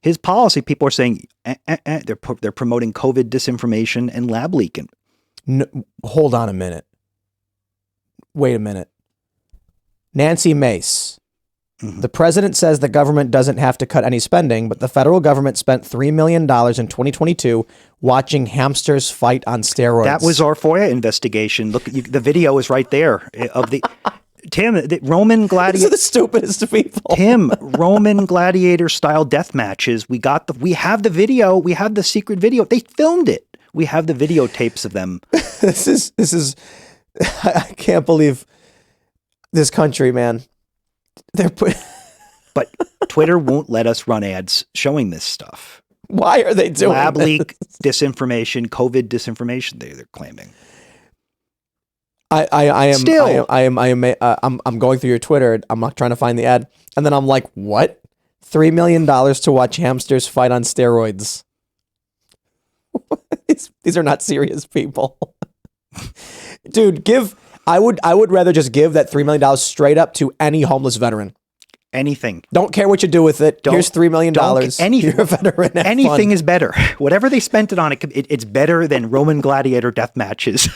His policy people are saying they're promoting COVID disinformation and lab leaking. No, hold on a minute. Wait a minute. Nancy Mace. Mm-hmm. The president says the government doesn't have to cut any spending, but the federal government spent $3 million in 2022 watching hamsters fight on steroids. That was our FOIA investigation. Look, the video is right there of the... Tim, the Roman gladiator. These are the stupidest people. Tim, Roman gladiator style death matches. We have the video. We have the secret video. They filmed it. We have the videotapes of them. This is. I can't believe this country, man. But Twitter won't let us run ads showing this stuff. Why are they doing lab this? leak disinformation, COVID disinformation? They're claiming. I'm going through your Twitter. I'm not trying to find the ad. And then I'm like, what? $3 million to watch hamsters fight on steroids. These are not serious people. Dude, I would rather just give that $3 million straight up to any homeless veteran. Anything. Don't care what you do with it. Here's $3 million. Anything. You're a veteran. Anything is better. Whatever they spent it on, it's better than Roman gladiator death matches.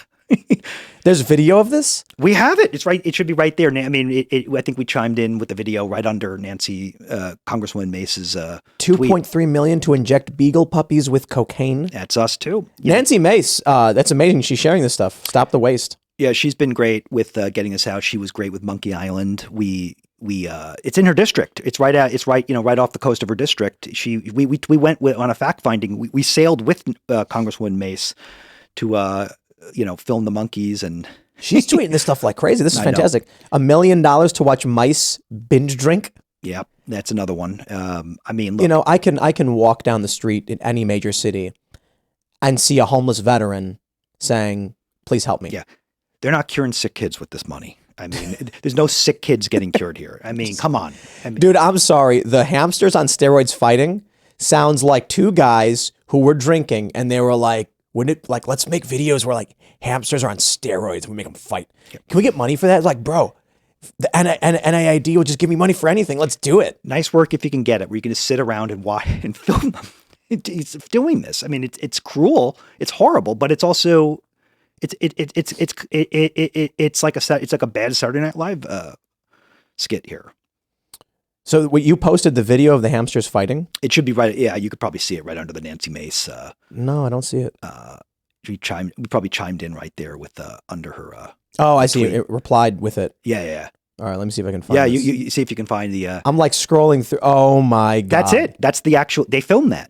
There's video of this? We have it. It's right. It should be right there. I mean, I think we chimed in with the video right under Congresswoman Mace's $2.3 million to inject beagle puppies with cocaine. That's us too. Nancy Mace, that's amazing. She's sharing this stuff. Stop the waste. Yeah, she's been great with getting us out. She was great with Monkey Island. It's in her district. It's right off the coast of her district. We went on a fact finding. We sailed with Congresswoman Mace to film the monkeys and She's tweeting this stuff like crazy. This is I know. fantastic. $1 million to watch mice binge drink. Yeah, that's another one. I mean, look, You know, I can walk down the street in any major city and see a homeless veteran saying, "Please help me." yeah, they're not curing sick kids with this money. I mean, there's no sick kids getting cured here. I mean, come on. I mean, Dude, I'm sorry. The hamsters on steroids fighting sounds like two guys who were drinking and they were like, wouldn't it, like, let's make videos where like hamsters are on steroids and we make them fight. Can we get money for that? It's like, bro, the NIAID will just give me money for anything. Let's do it. nice work if you can get it, where you can just sit around and watch and film them. He's doing this. I mean, it's cruel. It's horrible, but it's also it's like a bad Saturday Night Live skit here. So you posted the video of the hamsters fighting? It should be right. Yeah, you could probably see it right under the Nancy Mace. No, I don't see it. We probably chimed in right there with under her. Oh, I see. tweet. It replied with it. Yeah. All right, let me see if I can find Yeah, this. you see if you can find the. I'm like scrolling through. Oh my God. That's it. That's the actual. They filmed that.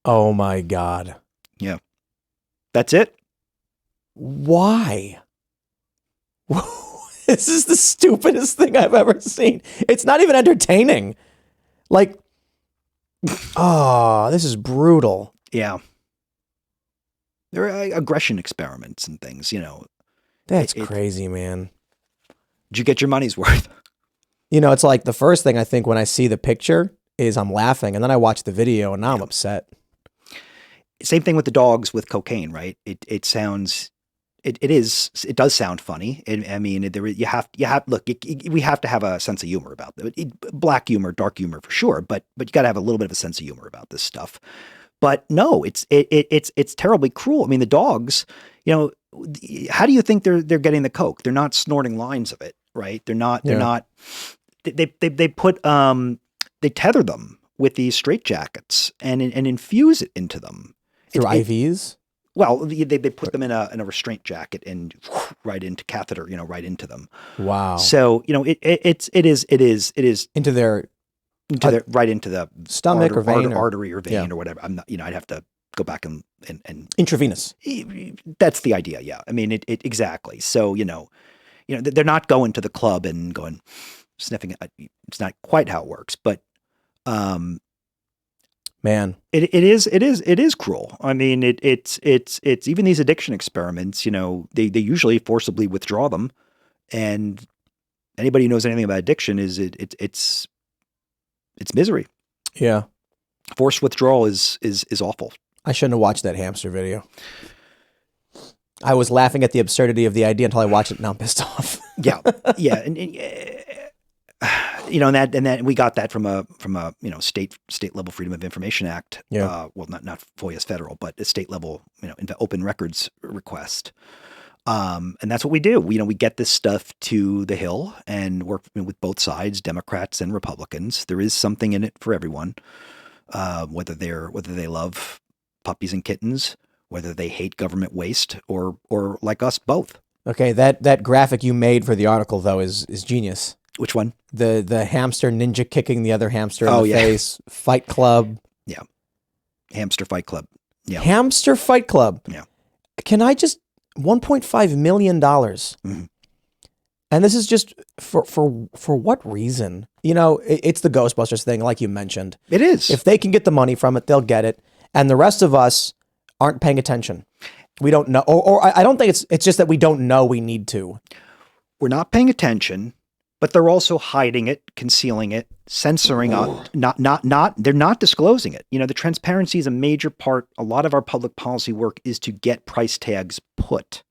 Oh my God. Yeah, that's it. Why? This is the stupidest thing I've ever seen. It's not even entertaining. Like, oh, this is brutal. Yeah, there are aggression experiments and things. You know, That's crazy, man. did you get your money's worth? You know, it's like the first thing I think when I see the picture is I'm laughing, and then I watch the video and now I'm upset. Same thing with the dogs with cocaine, right? It sounds. It does sound funny. I mean, we have to have a sense of humor about it. Black humor, dark humor for sure, but you got to have a little bit of a sense of humor about this stuff. But no, it's terribly cruel. I mean, the dogs, you know, how do you think they're getting the coke? They're not snorting lines of it, right? They're not. They put they tether them with these straitjackets and infuse it into them Through IVs? Well, they put them in a restraint jacket and right into catheter, you know, right into them. Wow. So, you know, it is Into their right into the stomach or vein artery or vein yeah. or whatever. I'm not, you know, I'd have to go back and intravenous. That's the idea. Yeah. I mean, it exactly. So, you know, they're not going to the club and going sniffing it. It's not quite how it works, but, Man, it is cruel. I mean, it's even these addiction experiments, you know, they usually forcibly withdraw them, and anybody who knows anything about addiction is it's misery. yeah. Forced withdrawal is awful. I shouldn't have watched that hamster video. I was laughing at the absurdity of the idea until I watched it and now I'm pissed off. Yeah. And you know, and that we got that from a you know state level Freedom of Information Act. Yeah. Well, not FOIA's federal, but a state level, you know, open records request. And that's what we do. We get this stuff to the Hill and work with both sides, Democrats and Republicans. There is something in it for everyone, whether they love puppies and kittens, whether they hate government waste, or like us both. Okay, that graphic you made for the article though is genius. Which one? The hamster ninja kicking the other hamster in the yeah. face. Fight Club. Yeah. Hamster Fight Club. Yeah. Hamster Fight Club. Yeah. Can I just $1.5 million? Mm-hmm. And this is just for what reason? You know, it's the Ghostbusters thing, like you mentioned. It is. If they can get the money from it, they'll get it. And the rest of us aren't paying attention. We don't know, or I don't think it's just that we don't know we need to. We're not paying attention, but they're also hiding it, concealing it, censoring it. They're not disclosing it. You know, the transparency is a major part. A lot of our public policy work is to get price tags put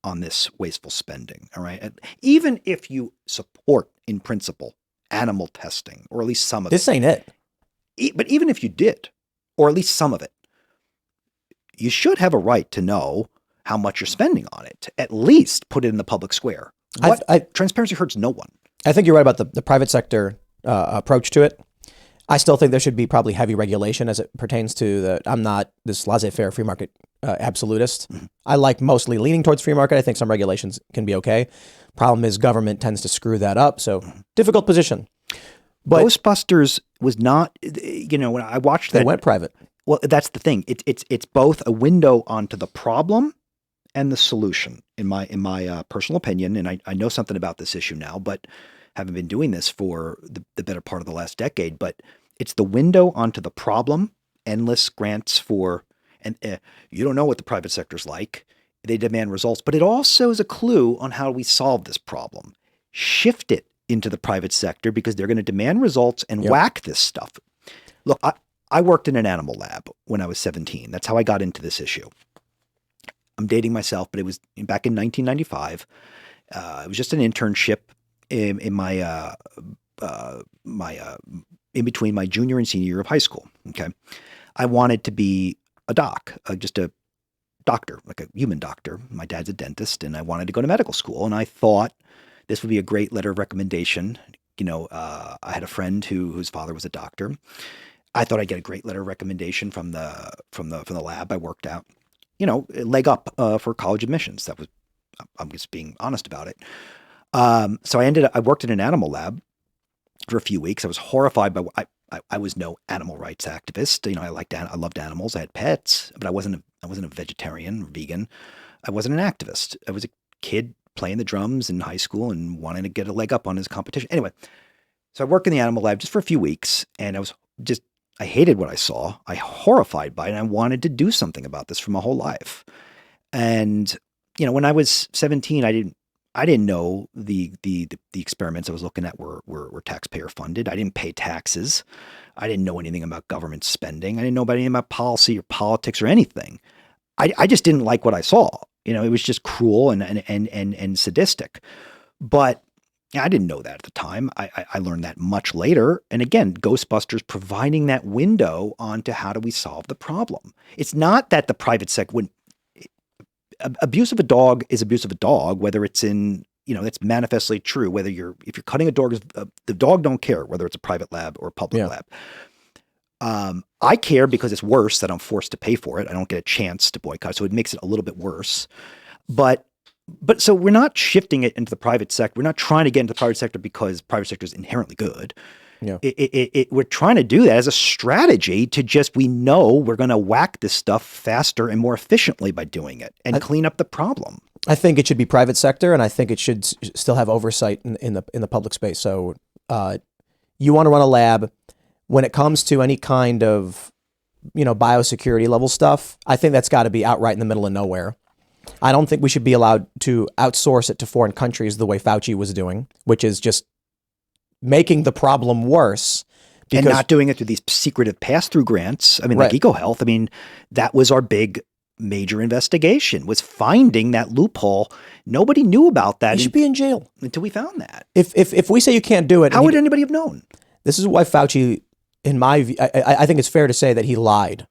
on this wasteful spending. All right. And even if you support in principle animal testing, or at least some of This ain't it. But even if you did, or at least some of it, you should have a right to know how much you're spending on it. At least put it in the public square. Transparency hurts no one. I think you're right about the private sector approach to it. I still think there should be probably heavy regulation as it pertains to I'm not this laissez-faire free market absolutist. Mm-hmm. I like mostly leaning towards free market. I think some regulations can be okay. Problem is government tends to screw that up. So difficult position. But Ghostbusters was not, you know, when I watched that. They went private. Well, that's the thing. It's both a window onto the problem and the solution. in my personal opinion, and I know something about this issue now, but haven't been doing this for the better part of the last decade. But it's the window onto the problem. Endless grants for, and you don't know what the private sector's like. They demand results, but it also is a clue on how we solve this problem. Shift it into the private sector because they're going to demand results and whack this stuff. Look, I worked in an animal lab when I was 17. That's how I got into this issue. I'm dating myself, but it was back in 1995. It was just an internship in my in between my junior and senior year of high school. Okay, I wanted to be a doc, just a doctor, like a human doctor. My dad's a dentist, and I wanted to go to medical school. And I thought this would be a great letter of recommendation. I had a friend whose father was a doctor. I thought I'd get a great letter of recommendation from the lab I worked at. Leg up for college admissions. I'm just being honest about it. So I worked in an animal lab for a few weeks. I was horrified by I was no animal rights activist. I loved animals. I had pets, but I wasn't a vegetarian or vegan. I wasn't an activist. I was a kid playing the drums in high school and wanting to get a leg up on his competition. Anyway, so I worked in the animal lab just for a few weeks, and I hated what I saw. I horrified by it, and I wanted to do something about this for my whole life. And when I was 17, I didn't know the experiments I was looking at were taxpayer funded. I didn't pay taxes. I didn't know anything about government spending. I didn't know about anything about policy or politics or anything. I just didn't like what I saw. It was just cruel and sadistic. But I didn't know that at the time. I learned that much later. And again, Ghostbusters providing that window onto how do we solve the problem. It's not that the private sector wouldn't. Abuse of a dog is abuse of a dog, whether it's in, it's manifestly true. Whether if you're cutting a dog, the dog don't care whether it's a private lab or a public lab. I care because it's worse that I'm forced to pay for it. I don't get a chance to boycott, so it makes it a little bit worse. But so we're not shifting it into the private sector. We're not trying to get into the private sector because private sector is inherently good. Yeah. We're trying to do that as a strategy to we know we're going to whack this stuff faster and more efficiently by doing it and clean up the problem. I think it should be private sector, and I think it should still have oversight in the public space. So you want to run a lab. When it comes to any kind of, biosecurity level stuff, I think that's got to be outright in the middle of nowhere. I don't think we should be allowed to outsource it to foreign countries the way Fauci was doing, which is just making the problem worse. And not doing it through these secretive pass-through grants. I mean, like EcoHealth. I mean, that was our big major investigation, was finding that loophole. Nobody knew about that. He should be in jail until we found that. If we say you can't do it, how would anybody have known? This is why Fauci, in my view, I think it's fair to say that he lied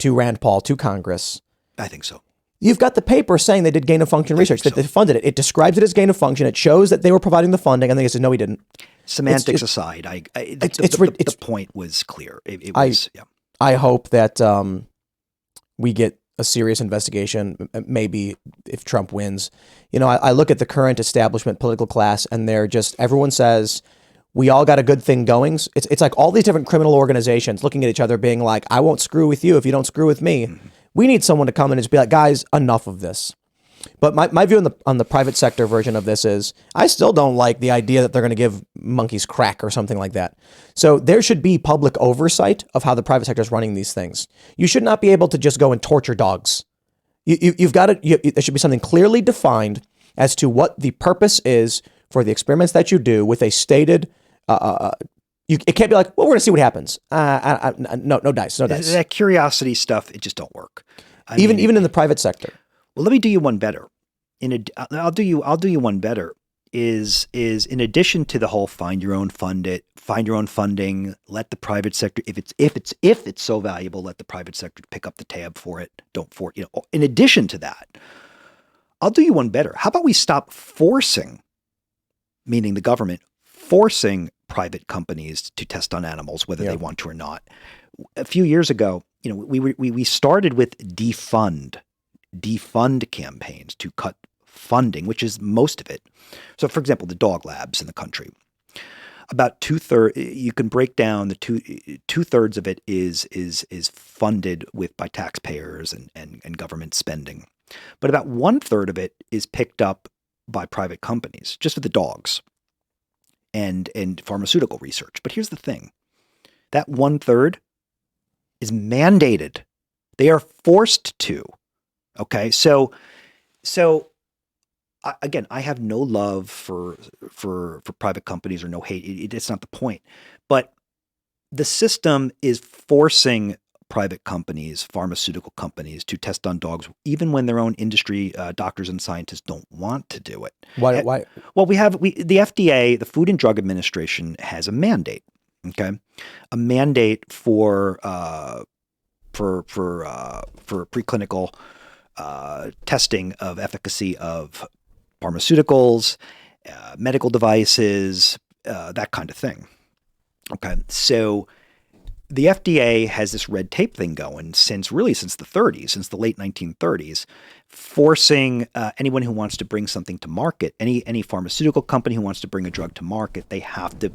to Rand Paul, to Congress. I think so. You've got the paper saying they did gain of function research, that they funded it. It describes it as gain of function. It shows that they were providing the funding, and then he says, no, he didn't. Semantics aside, the point was clear. It was, I hope that we get a serious investigation, maybe if Trump wins. I look at the current establishment political class, and everyone says, we all got a good thing going. It's like all these different criminal organizations looking at each other being like, I won't screw with you if you don't screw with me. Mm-hmm. We need someone to come in and just be like, guys, enough of this. But my view on the private sector version of this is I still don't like the idea that they're going to give monkeys crack or something like that. So there should be public oversight of how the private sector is running these things. You should not be able to just go and torture dogs. You've got to, there should be something clearly defined as to what the purpose is for the experiments that you do with a stated, it can't be like, well, we're going to see what happens. No dice. That curiosity stuff, it just don't work. Even in the private sector. Well, let me do you one better. I'll do you one better. Is in addition to the whole find your own funding, let the private sector, if it's so valuable, let the private sector pick up the tab for it. In addition to that, I'll do you one better. How about we stop forcing, meaning the government, forcing private companies to test on animals, whether they want to or not. A few years ago, we started with defund campaigns to cut funding, which is most of it. So, for example, the dog labs in the country, about two-thirds, you can break down the two-thirds of it is funded by taxpayers and government spending. But about 1/3 of it is picked up by private companies, just with the dogs and pharmaceutical research. But here's the thing. That 1/3 is mandated. They are forced to. Okay. So again, I have no love for private companies or no hate. It's not the point. But the system is forcing private companies, pharmaceutical companies, to test on dogs, even when their own industry doctors and scientists don't want to do it. Why? Well, the FDA, the Food and Drug Administration, has a mandate. Okay, a mandate for preclinical testing of efficacy of pharmaceuticals, medical devices, that kind of thing. Okay, so the FDA has this red tape thing going since the 30s, since the late 1930s, forcing anyone who wants to bring something to market, any pharmaceutical company who wants to bring a drug to market, they have to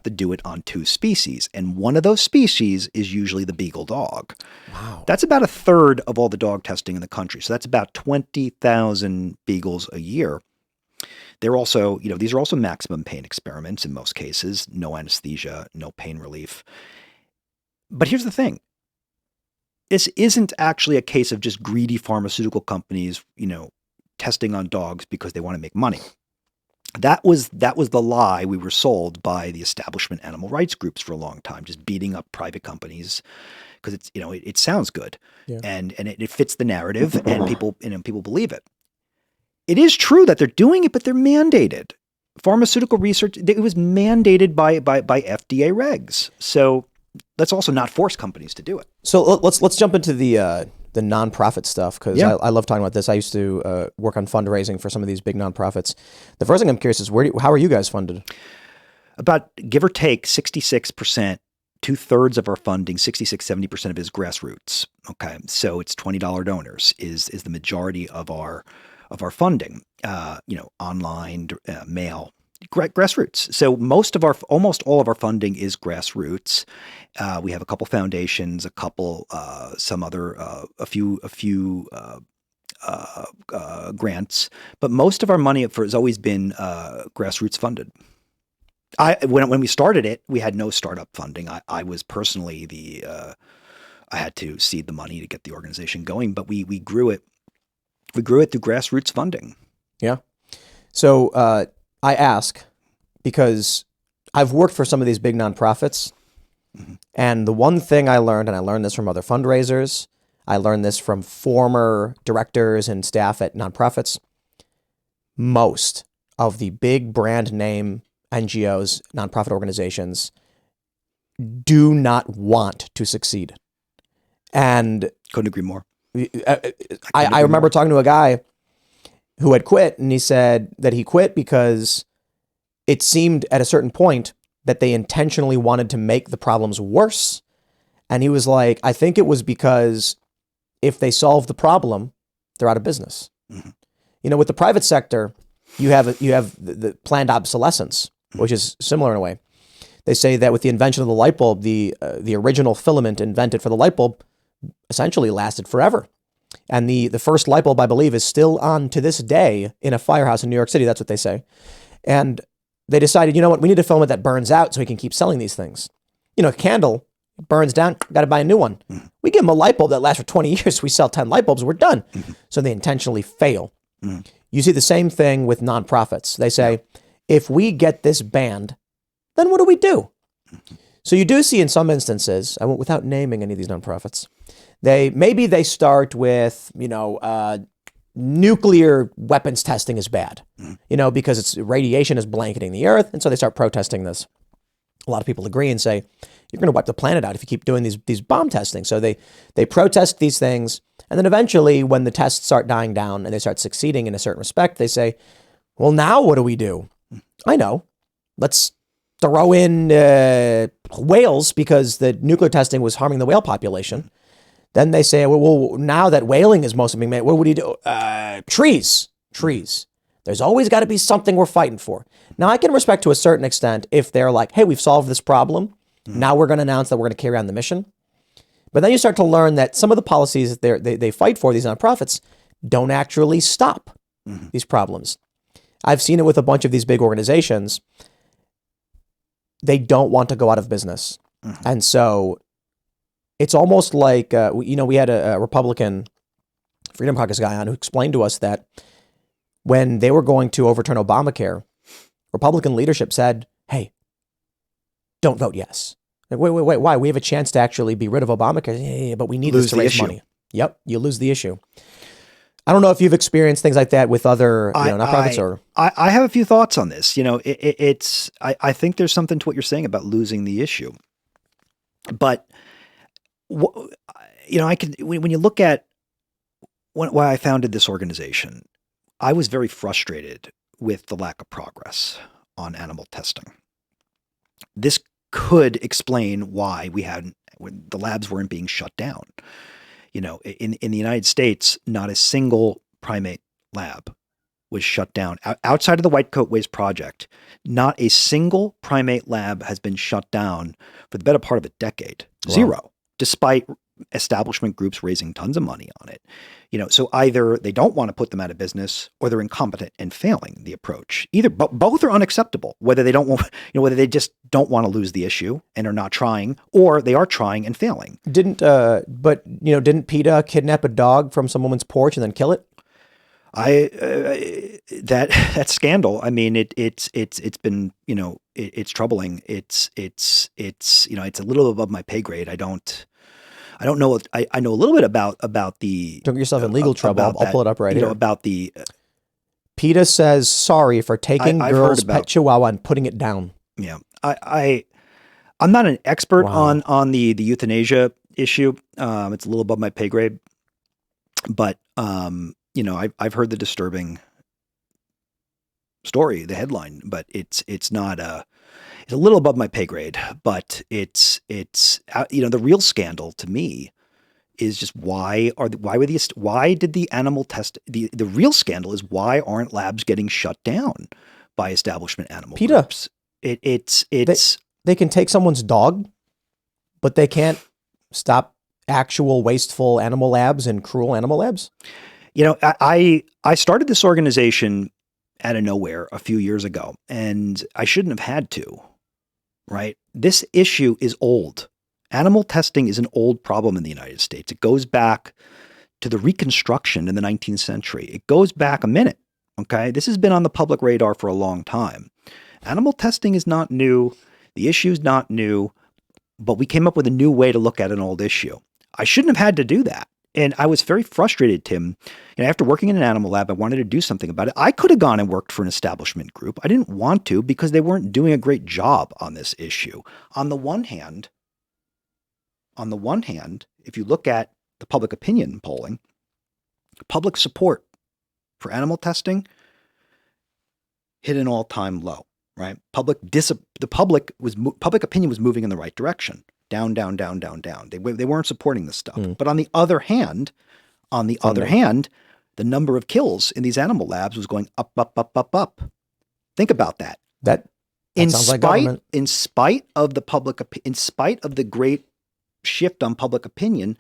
do it on 2 species. And one of those species is usually the beagle dog. Wow. That's about 1/3 of all the dog testing in the country. So that's about 20,000 beagles a year. They're also, these are also maximum pain experiments in most cases, no anesthesia, no pain relief. But here's the thing. This isn't actually a case of just greedy pharmaceutical companies, testing on dogs because they want to make money. That was the lie we were sold by the establishment animal rights groups for a long time, just beating up private companies because it's, it sounds good, yeah. and it fits the narrative, and people believe it. It is true that they're doing it, but they're mandated. Pharmaceutical research, it was mandated by FDA regs. So let's also not force companies to do it. So let's jump into the nonprofit stuff, because I love talking about this. I used to work on fundraising for some of these big nonprofits. The first thing I'm curious is how are you guys funded? About, give or take, 66%, 2/3 of our funding, 66-70% of it is grassroots. Okay, so it's $20 donors is the majority of our funding. Online, mail. Grassroots. So almost all of our funding is grassroots. We have a couple foundations, a few grants, but most of our money has always been grassroots funded. When we started it, we had no startup funding. I was personally I had to seed the money to get the organization going, but we grew it. We grew it through grassroots funding. Yeah. So I ask because I've worked for some of these big nonprofits, and the one thing I learned, and I learned this from other fundraisers, I learned this from former directors and staff at nonprofits, most of the big brand name NGOs, nonprofit organizations, do not want to succeed. And couldn't agree more. I remember talking to a guy who had quit, and he said that he quit because it seemed at a certain point that they intentionally wanted to make the problems worse. And he was like, I think it was because if they solve the problem, they're out of business. Mm-hmm. With the private sector, you have the planned obsolescence, which is similar in a way. They say that with the invention of the light bulb, the original filament invented for the light bulb essentially lasted forever. And the first light bulb, I believe, is still on to this day in a firehouse in New York City. That's what they say. And they decided, we need a filament that burns out so we can keep selling these things. A candle burns down, got to buy a new one. Mm-hmm. We give them a light bulb that lasts for 20 years. We sell 10 light bulbs, we're done. Mm-hmm. So they intentionally fail. Mm-hmm. You see the same thing with nonprofits. They say, if we get this banned, then what do we do? Mm-hmm. So you do see in some instances, without naming any of these nonprofits, they start with, nuclear weapons testing is bad, because radiation is blanketing the earth. And so they start protesting this. A lot of people agree and say, you're going to wipe the planet out if you keep doing these bomb testing. So they protest these things. And then eventually when the tests start dying down and they start succeeding in a certain respect, they say, well, now what do we do? I know. Let's throw in whales because the nuclear testing was harming the whale population. Then they say, well, now that whaling is mostly being made, what would you do? Trees. There's always got to be something we're fighting for. Now, I can respect to a certain extent if they're like, hey, we've solved this problem. Now we're going to announce that we're going to carry on the mission. But then you start to learn that some of the policies that they fight for, these nonprofits, don't actually stop these problems. I've seen it with a bunch of these big organizations. They don't want to go out of business. And so it's almost like, we had a Republican Freedom Caucus guy on who explained to us that when they were going to overturn Obamacare, Republican leadership said, hey, don't vote yes. Like, wait, why? We have a chance to actually be rid of Obamacare. Yeah, but we need this to raise money. Yep, you lose the issue. I don't know if you've experienced things like that with other nonprofits or. I have a few thoughts on this. I think there's something to what you're saying about losing the issue. But, when you look at why I founded this organization, I was very frustrated with the lack of progress on animal testing. This could explain why the labs weren't being shut down. In the United States, not a single primate lab was shut down. Outside of the White Coat Waste Project, not a single primate lab has been shut down for the better part of a decade. Wow. Zero, despite establishment groups raising tons of money on it. So either they don't want to put them out of business or they're incompetent and failing the approach. Both are unacceptable, whether they don't want, whether they just don't want to lose the issue and are not trying, or they are trying and failing. Didn't PETA kidnap a dog from some woman's porch and then kill it? That scandal. I mean, it's been, it's troubling. It's a little above my pay grade. I don't know. I know a little bit about the. Don't get yourself in legal trouble. I'll pull it up right here. About the. PETA says sorry for taking girl's pet chihuahua and putting it down. Yeah, I'm not an expert on the euthanasia issue. It's a little above my pay grade, but I've heard the disturbing story, the headline, but it's not it's a little above my pay grade, but it's the real scandal to me is just why did the animal test, the real scandal is why aren't labs getting shut down by establishment animal PETA groups? They can take someone's dog, but they can't stop actual wasteful animal labs and cruel animal labs. I started this organization out of nowhere a few years ago, and I shouldn't have had to, right? This issue is old. Animal testing is an old problem in the United States. It goes back to the Reconstruction in the 19th century. It goes back a minute, okay? This has been on the public radar for a long time. Animal testing is not new. The issue is not new, but we came up with a new way to look at an old issue. I shouldn't have had to do that. And I was very frustrated, Tim. After working in an animal lab, I wanted to do something about it. I could have gone and worked for an establishment group. I didn't want to because they weren't doing a great job on this issue. On the one hand, if you look at the public opinion polling, public support for animal testing hit an all-time low, right? Public opinion was moving in the right direction. Down. They weren't supporting this stuff. But on the other hand, the number of kills in these animal labs was going up. Think about that. That sounds like government. In spite of the great shift on public opinion,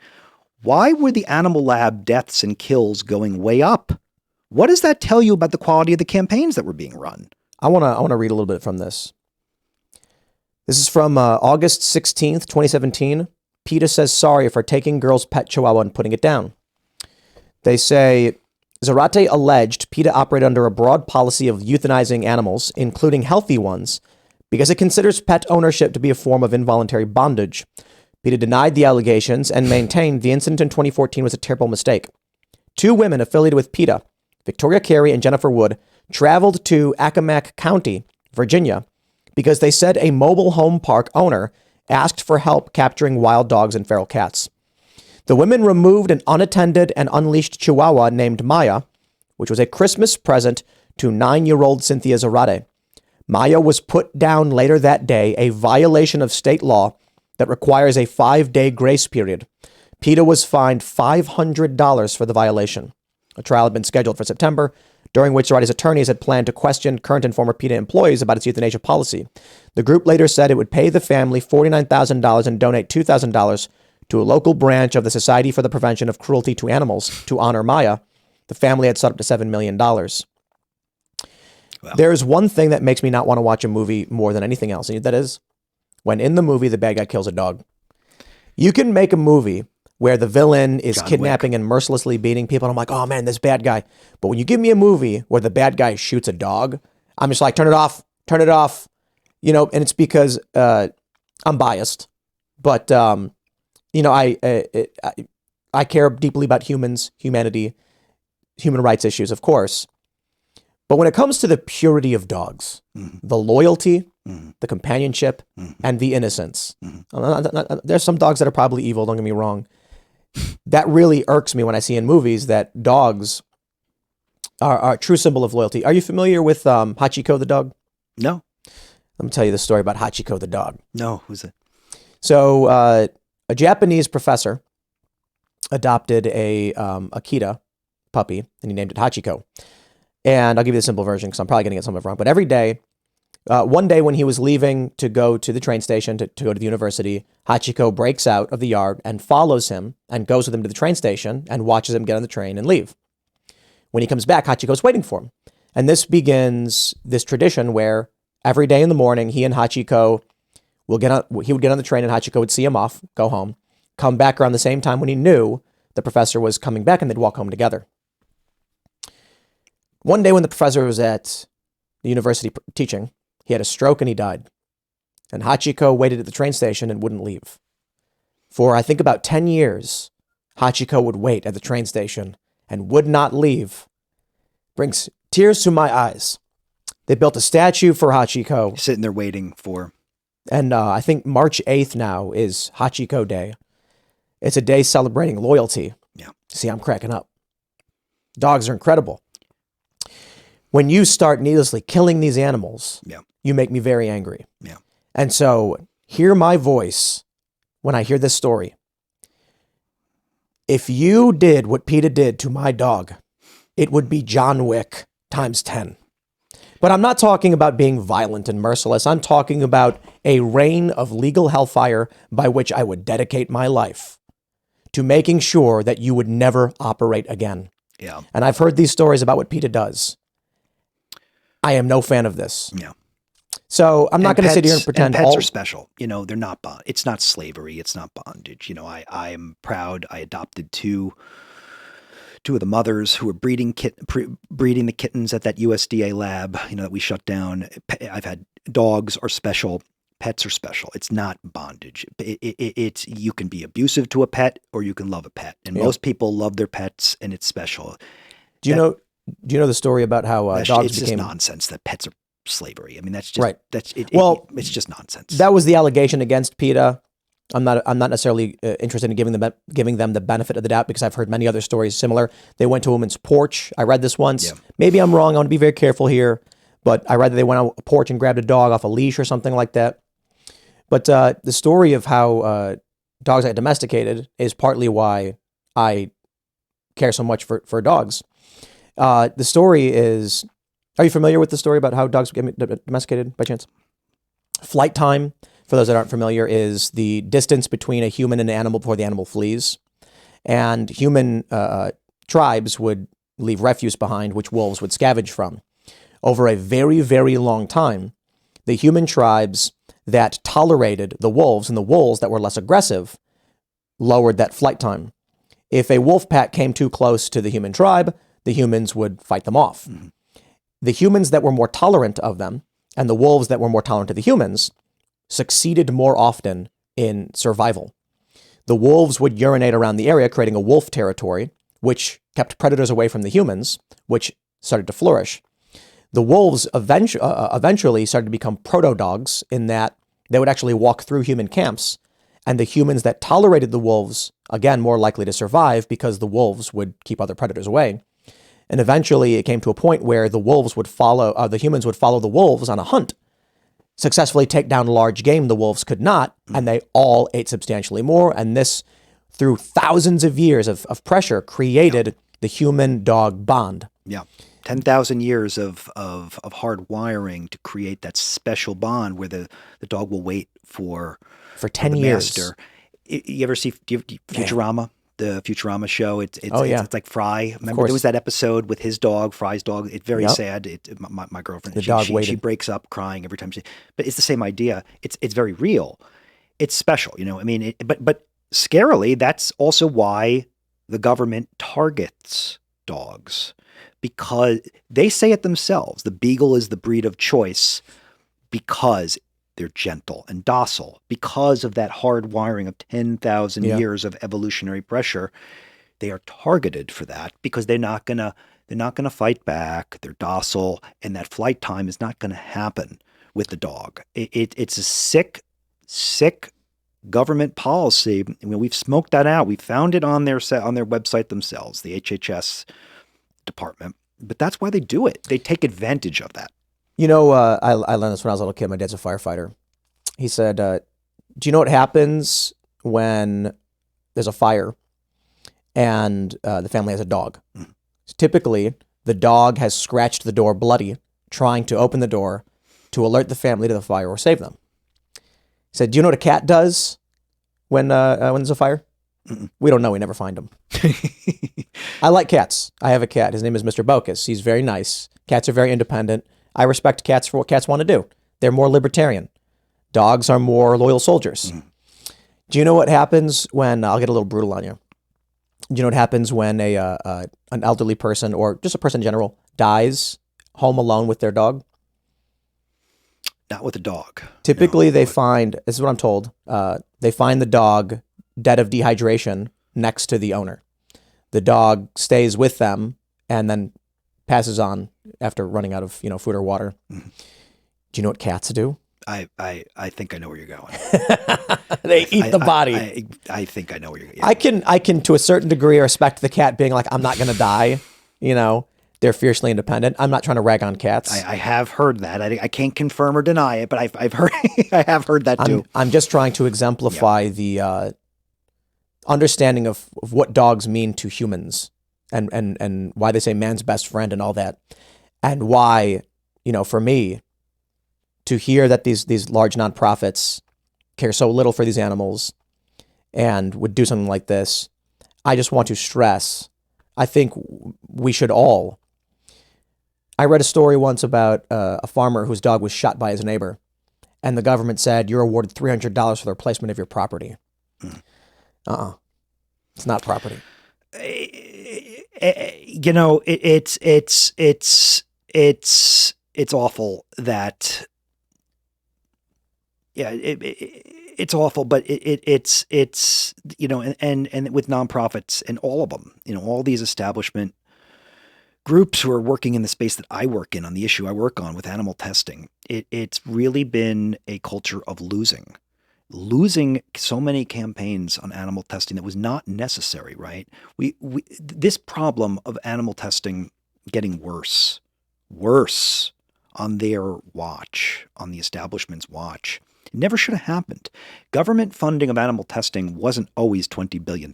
why were the animal lab deaths and kills going way up? What does that tell you about the quality of the campaigns that were being run? I want to read a little bit from this. This is from August 16th, 2017. PETA says sorry for taking girl's pet chihuahua and putting it down. They say, Zarate alleged PETA operated under a broad policy of euthanizing animals, including healthy ones, because it considers pet ownership to be a form of involuntary bondage. PETA denied the allegations and maintained the incident in 2014 was a terrible mistake. Two women affiliated with PETA, Victoria Carey and Jennifer Wood, traveled to Accomack County, Virginia, because they said a mobile home park owner asked for help capturing wild dogs and feral cats. The women removed an unattended and unleashed chihuahua named Maya, which was a Christmas present to 9-year-old Cynthia Zarate. Maya was put down later that day, a violation of state law that requires a 5-day grace period. PETA was fined $500 for the violation. A trial had been scheduled for September, during which Zarate's attorneys had planned to question current and former PETA employees about its euthanasia policy. The group later said it would pay the family $49,000 and donate $2,000 to a local branch of the Society for the Prevention of Cruelty to Animals to honor Maya, The family had set up to $7 million. Well. There's one thing that makes me not want to watch a movie more than anything else, and that is when in the movie the bad guy kills a dog. You can make a movie where the villain is John kidnapping Wick. and mercilessly beating people, and I'm like, oh man, this bad guy. But when you give me a movie where the bad guy shoots a dog, I'm just like, turn it off. You know, and it's because I'm biased, but you know, I care deeply about humans, humanity, human rights issues, of course. But when it comes to the purity of dogs, the loyalty, the companionship, and the innocence, there's some dogs that are probably evil, don't get me wrong. That really irks me when I see in movies that dogs are a true symbol of loyalty. Are you familiar with Hachiko the dog? No. Let me tell you the story about Hachiko the dog. No, who's it? So a Japanese professor adopted a Akita puppy, and he named it Hachiko. And I'll give you the simple version because I'm probably going to get some of it wrong. But every day, one day when he was leaving to go to the train station to go to the university, Hachiko breaks out of the yard and follows him and goes with him to the train station and watches him get on the train and leave. When he comes back, Hachiko's waiting for him. And this begins this tradition where every day in the morning, he and Hachiko he would get on the train and Hachiko would see him off, go home, come back around the same time when he knew the professor was coming back, and they'd walk home together. One day when the professor was at the university teaching, he had a stroke and he died. And Hachiko waited at the train station and wouldn't leave. For I think about 10 years, Hachiko would wait at the train station and would not leave. Brings tears to my eyes. They built a statue for Hachiko. Sitting there waiting for. And I think March 8th now is Hachiko Day. It's a day celebrating loyalty. Yeah. See, I'm cracking up. Dogs are incredible. When you start needlessly killing these animals, you make me very angry. Yeah. And so hear my voice when I hear this story. If you did what PETA did to my dog, it would be John Wick times 10. But I'm not talking about being violent and merciless. I'm talking about a reign of legal hellfire by which I would dedicate my life to making sure that you would never operate again. Yeah. And I've heard these stories about what PETA does. I am no fan of this. Yeah. So I'm not going to sit here and pretend pets are special. You know, they're not it's not slavery. It's not bondage. You know, I am proud. I adopted two of the mothers who were breeding the kittens at that USDA lab, you know, that we shut down. I've had dogs are special. Pets are special. It's not bondage. It's you can be abusive to a pet or you can love a pet. And most people love their pets and it's special. Do you know the story about how dogs it's became... just nonsense that pets are slavery. I mean, that's just... Right. It's just nonsense. That was the allegation against PETA. I'm not necessarily interested in giving them the benefit of the doubt because I've heard many other stories similar. They went to a woman's porch. I read this once. Yeah. Maybe I'm wrong. I want to be very careful here. But I read that they went on a porch and grabbed a dog off a leash or something like that. But the story of how dogs get domesticated is partly why I care so much for dogs. The story is, are you familiar with the story about how dogs get domesticated by chance? Flight time, for those that aren't familiar, is the distance between a human and an animal before the animal flees. And human tribes would leave refuse behind, which wolves would scavenge from. Over a very, very long time, the human tribes that tolerated the wolves and the wolves that were less aggressive lowered that flight time. If a wolf pack came too close to the human tribe, the humans would fight them off. Mm-hmm. The humans that were more tolerant of them and the wolves that were more tolerant of the humans succeeded more often in survival. The wolves would urinate around the area, creating a wolf territory, which kept predators away from the humans, which started to flourish. The wolves eventually started to become proto-dogs in that they would actually walk through human camps, and the humans that tolerated the wolves, again, more likely to survive because the wolves would keep other predators away. And eventually it came to a point where the wolves would the humans would follow the wolves on a hunt, successfully take down large game the wolves could not, and they all ate substantially more. And this, through thousands of years of pressure, created the human-dog bond. Yeah. 10,000 years of hard wiring to create that special bond where the dog will wait for 10 the years. master. You ever see Futurama? the Futurama show. It's yeah. it's like Fry. Remember course. there was that episode with his dog, Fry's dog. It's very Yep. sad. My girlfriend, The dog she waited. breaks up crying every time but it's the same idea. It's very real. It's special, you know. I mean, but scarily, that's also why the government targets dogs, because they say it themselves. The beagle is the breed of choice because they're gentle and docile, because of that hard wiring of 10,000 years of evolutionary pressure. They are targeted for that because they're not gonna fight back. They're docile, and that flight time is not gonna happen with the dog. It's a sick government policy. I mean, we've smoked that out. We found it on their website themselves, the HHS department. But that's why they do it. They take advantage of that. You know, I learned this when I was a little kid. My dad's a firefighter. He said, do you know what happens when there's a fire and the family has a dog? Typically, the dog has scratched the door bloody, trying to open the door to alert the family to the fire or save them. He said, do you know what a cat does when there's a fire? We don't know. We never find them. I like cats. I have a cat. His name is Mr. Bocus. He's very nice. Cats are very independent. I respect cats for what cats want to do. They're more libertarian. Dogs are more loyal soldiers. Do you know what happens when, I'll get a little brutal on you. Do you know what happens when an elderly person or just a person in general dies home alone with their dog? Not with a dog. Typically, they find, this is what I'm told, they find the dog dead of dehydration next to the owner. The dog stays with them and then passes on after running out of food or water. Do you know what cats do? I think I know where you're going. They eat the body. I think I know where you're going. I can to a certain degree respect the cat being like, I'm not going to die. They're fiercely independent. I'm not trying to rag on cats. I have heard that. I can't confirm or deny it, but I've heard I have heard that too. I'm just trying to exemplify the understanding of what dogs mean to humans and why they say man's best friend and all that. And why, for me, to hear that these large nonprofits care so little for these animals and would do something like this, I just want to stress, I think we should all. I read a story once about a farmer whose dog was shot by his neighbor, and the government said, you're awarded $300 for the replacement of your property. It's not property. It's awful that, it's awful, but it's and with nonprofits and all of them, all these establishment groups who are working in the space that I work in, on the issue I work on with animal testing, it's really been a culture of losing so many campaigns on animal testing that was not necessary, right? This problem of animal testing getting worse on their watch, on the establishment's watch, it never should have happened. Government funding of animal testing wasn't always $20 billion,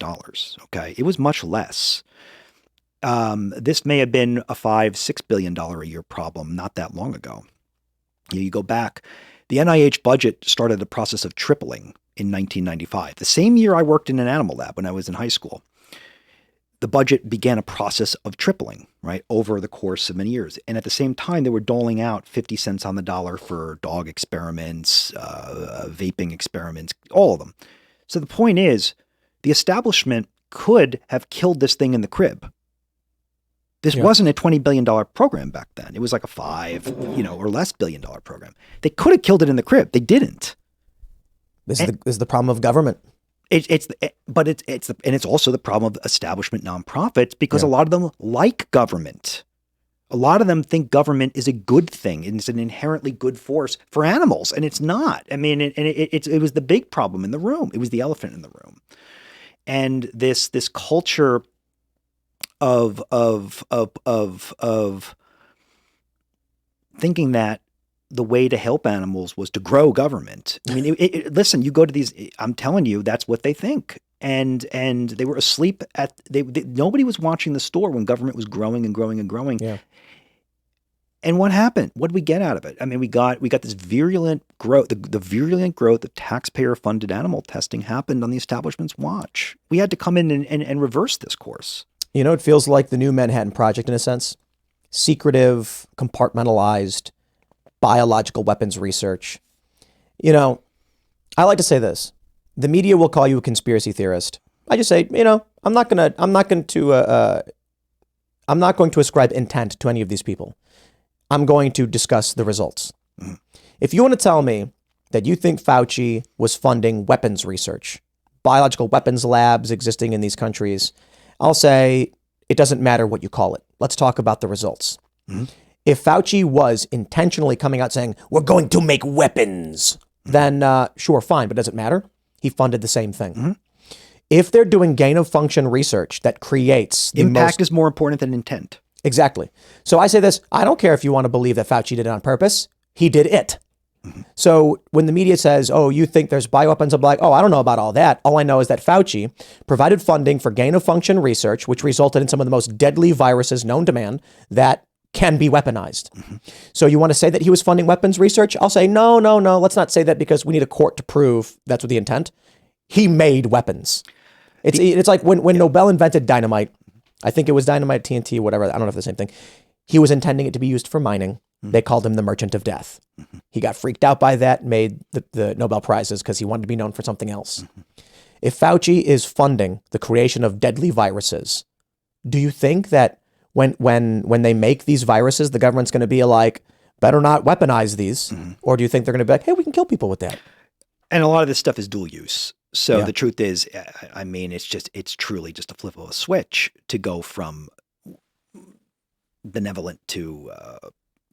okay? It was much less. This may have been a $5-6 billion a year problem not that long ago. You go back, the NIH budget started the process of tripling in 1995. The same year I worked in an animal lab when I was in high school. The budget began a process of tripling, right, over the course of many years. And at the same time, they were doling out 50 cents on the dollar for dog experiments, vaping experiments, all of them. So the point is, the establishment could have killed this thing in the crib. This wasn't a $20 billion program back then. It was like a $5, or less billion program. They could have killed it in the crib. They didn't. This is the problem of government. It's also the problem of establishment nonprofits, because a lot of them like government. A lot of them think government is a good thing and it's an inherently good force for animals, and it's not. I mean, it was the big problem in the room. It was the elephant in the room, and this culture of thinking that the way to help animals was to grow government. I mean, listen, you go to these, I'm telling you, that's what they think. And they were asleep at, nobody was watching the store when government was growing and growing and growing. Yeah. And what happened? What did we get out of it? I mean, we got this virulent growth. The virulent growth of taxpayer-funded animal testing happened on the establishment's watch. We had to come in and reverse this course. You know, it feels like the new Manhattan Project in a sense. Secretive, compartmentalized, biological weapons research. You know, I like to say this. The media will call you a conspiracy theorist. I just say, you know, I'm not going to ascribe intent to any of these people. I'm going to discuss the results. Mm-hmm. If you want to tell me that you think Fauci was funding weapons research, biological weapons labs existing in these countries, I'll say it doesn't matter what you call it. Let's talk about the results. Mm-hmm. If Fauci was intentionally coming out saying, we're going to make weapons, then sure, fine, but does it matter? He funded the same thing. Mm-hmm. If they're doing gain of function research that creates the impact is more important than intent. Exactly. So I say this, I don't care if you want to believe that Fauci did it on purpose. He did it. Mm-hmm. So when the media says, oh, you think there's bioweapons, I'm like, oh, I don't know about all that. All I know is that Fauci provided funding for gain of function research, which resulted in some of the most deadly viruses known to man that can be weaponized. Mm-hmm. So you want to say that he was funding weapons research? I'll say, no. Let's not say that because we need a court to prove that's what the intent. He made weapons. It's like when Nobel invented dynamite, I think it was dynamite, TNT, whatever. I don't know if it's the same thing. He was intending it to be used for mining. Mm-hmm. They called him the Merchant of Death. Mm-hmm. He got freaked out by that, made the Nobel Prizes because he wanted to be known for something else. Mm-hmm. If Fauci is funding the creation of deadly viruses, do you think that when they make these viruses, the government's going to be like, better not weaponize these? Mm-hmm. Or do you think they're going to be like, hey, we can kill people with that? And a lot of this stuff is dual use. So the truth is, I mean, it's truly just a flip of a switch to go from benevolent to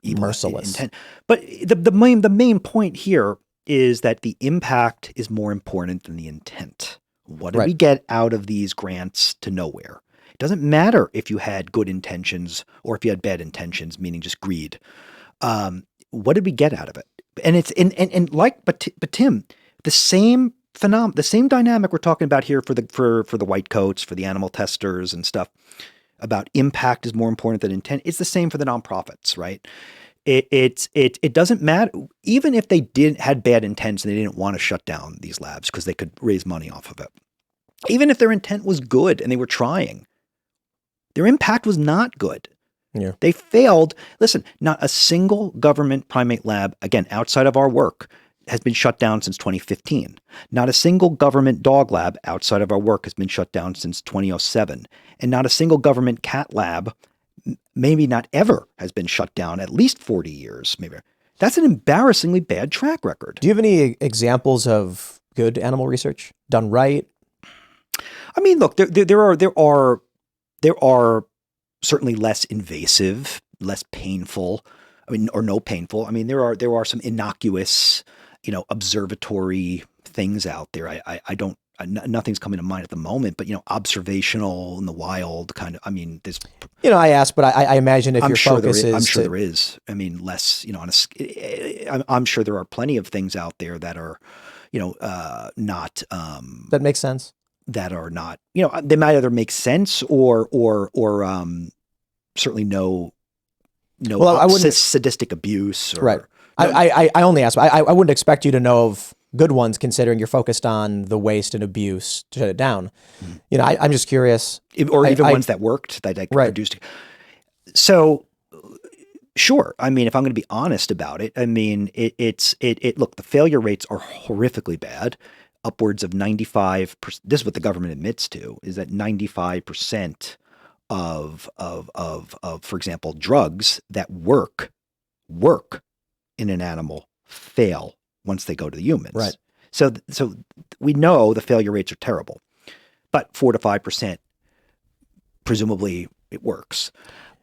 evil, merciless intent. But the main point here is that the impact is more important than the intent. What did we get out of these grants to nowhere? It doesn't matter if you had good intentions or if you had bad intentions, meaning just greed. What did we get out of it? And it's but Tim, the same the same dynamic we're talking about here for the white coats, for the animal testers and stuff about impact is more important than intent. It's the same for the nonprofits, right? It doesn't matter. Even if they had bad intents and they didn't want to shut down these labs because they could raise money off of it. Even if their intent was good and they were trying, their impact was not good. Yeah. They failed. Listen, not a single government primate lab, again, outside of our work, has been shut down since 2015. Not a single government dog lab outside of our work has been shut down since 2007. And not a single government cat lab, maybe not ever, has been shut down at least 40 years. Maybe. That's an embarrassingly bad track record. Do you have any examples of good animal research done right? I mean, look, there are certainly less invasive, less painful. I mean, or no painful. I mean, there are some innocuous, observatory things out there. I don't, nothing's coming to mind at the moment, but, observational in the wild kind of, I mean, there's, I asked, but I imagine if your focus is, I'm sure there is. I mean, less, I'm sure there are plenty of things out there that are, not, that makes sense. That are not, they might either make sense or certainly no sadistic abuse. Or, right. I only ask. I wouldn't expect you to know of good ones considering you're focused on the waste and abuse to shut it down. Mm-hmm. I'm just curious. Or even ones that worked that produced. So sure. I mean, if I'm going to be honest about it, I mean, look, the failure rates are horrifically bad. Upwards of 95%. This is what the government admits to, is that 95% of, for example, drugs that work in an animal fail once they go to the humans. Right. So we know the failure rates are terrible, but 4 to 5%, presumably it works.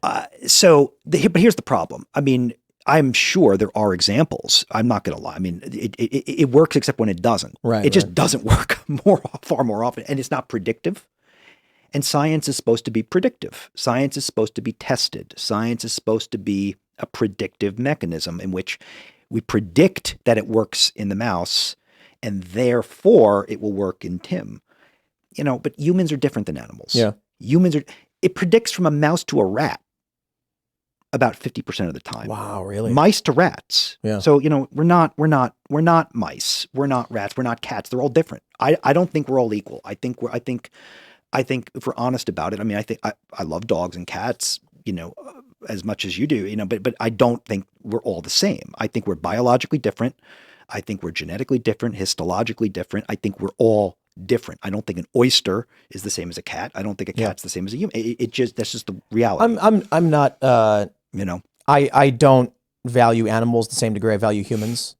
But here's the problem. I mean, I'm sure there are examples. I'm not going to lie. I mean, it works except when it doesn't. Right. It just doesn't work far more often, and it's not predictive. And science is supposed to be predictive. Science is supposed to be tested. Science is supposed to be a predictive mechanism in which we predict that it works in the mouse, and therefore it will work in Tim. But humans are different than animals. Yeah. It predicts from a mouse to a rat. about 50% of the time. Wow, really? Mice to rats. Yeah. So, we're not mice. We're not rats. We're not cats. They're all different. I don't think we're all equal. I think if we're honest about it, I think I love dogs and cats, as much as you do, but I don't think we're all the same. I think we're biologically different. I think we're genetically different, histologically different. I think we're all different. I don't think an oyster is the same as a cat. I don't think a cat's the same as a human. That's just the reality. I'm not, I don't value animals the same degree I value humans.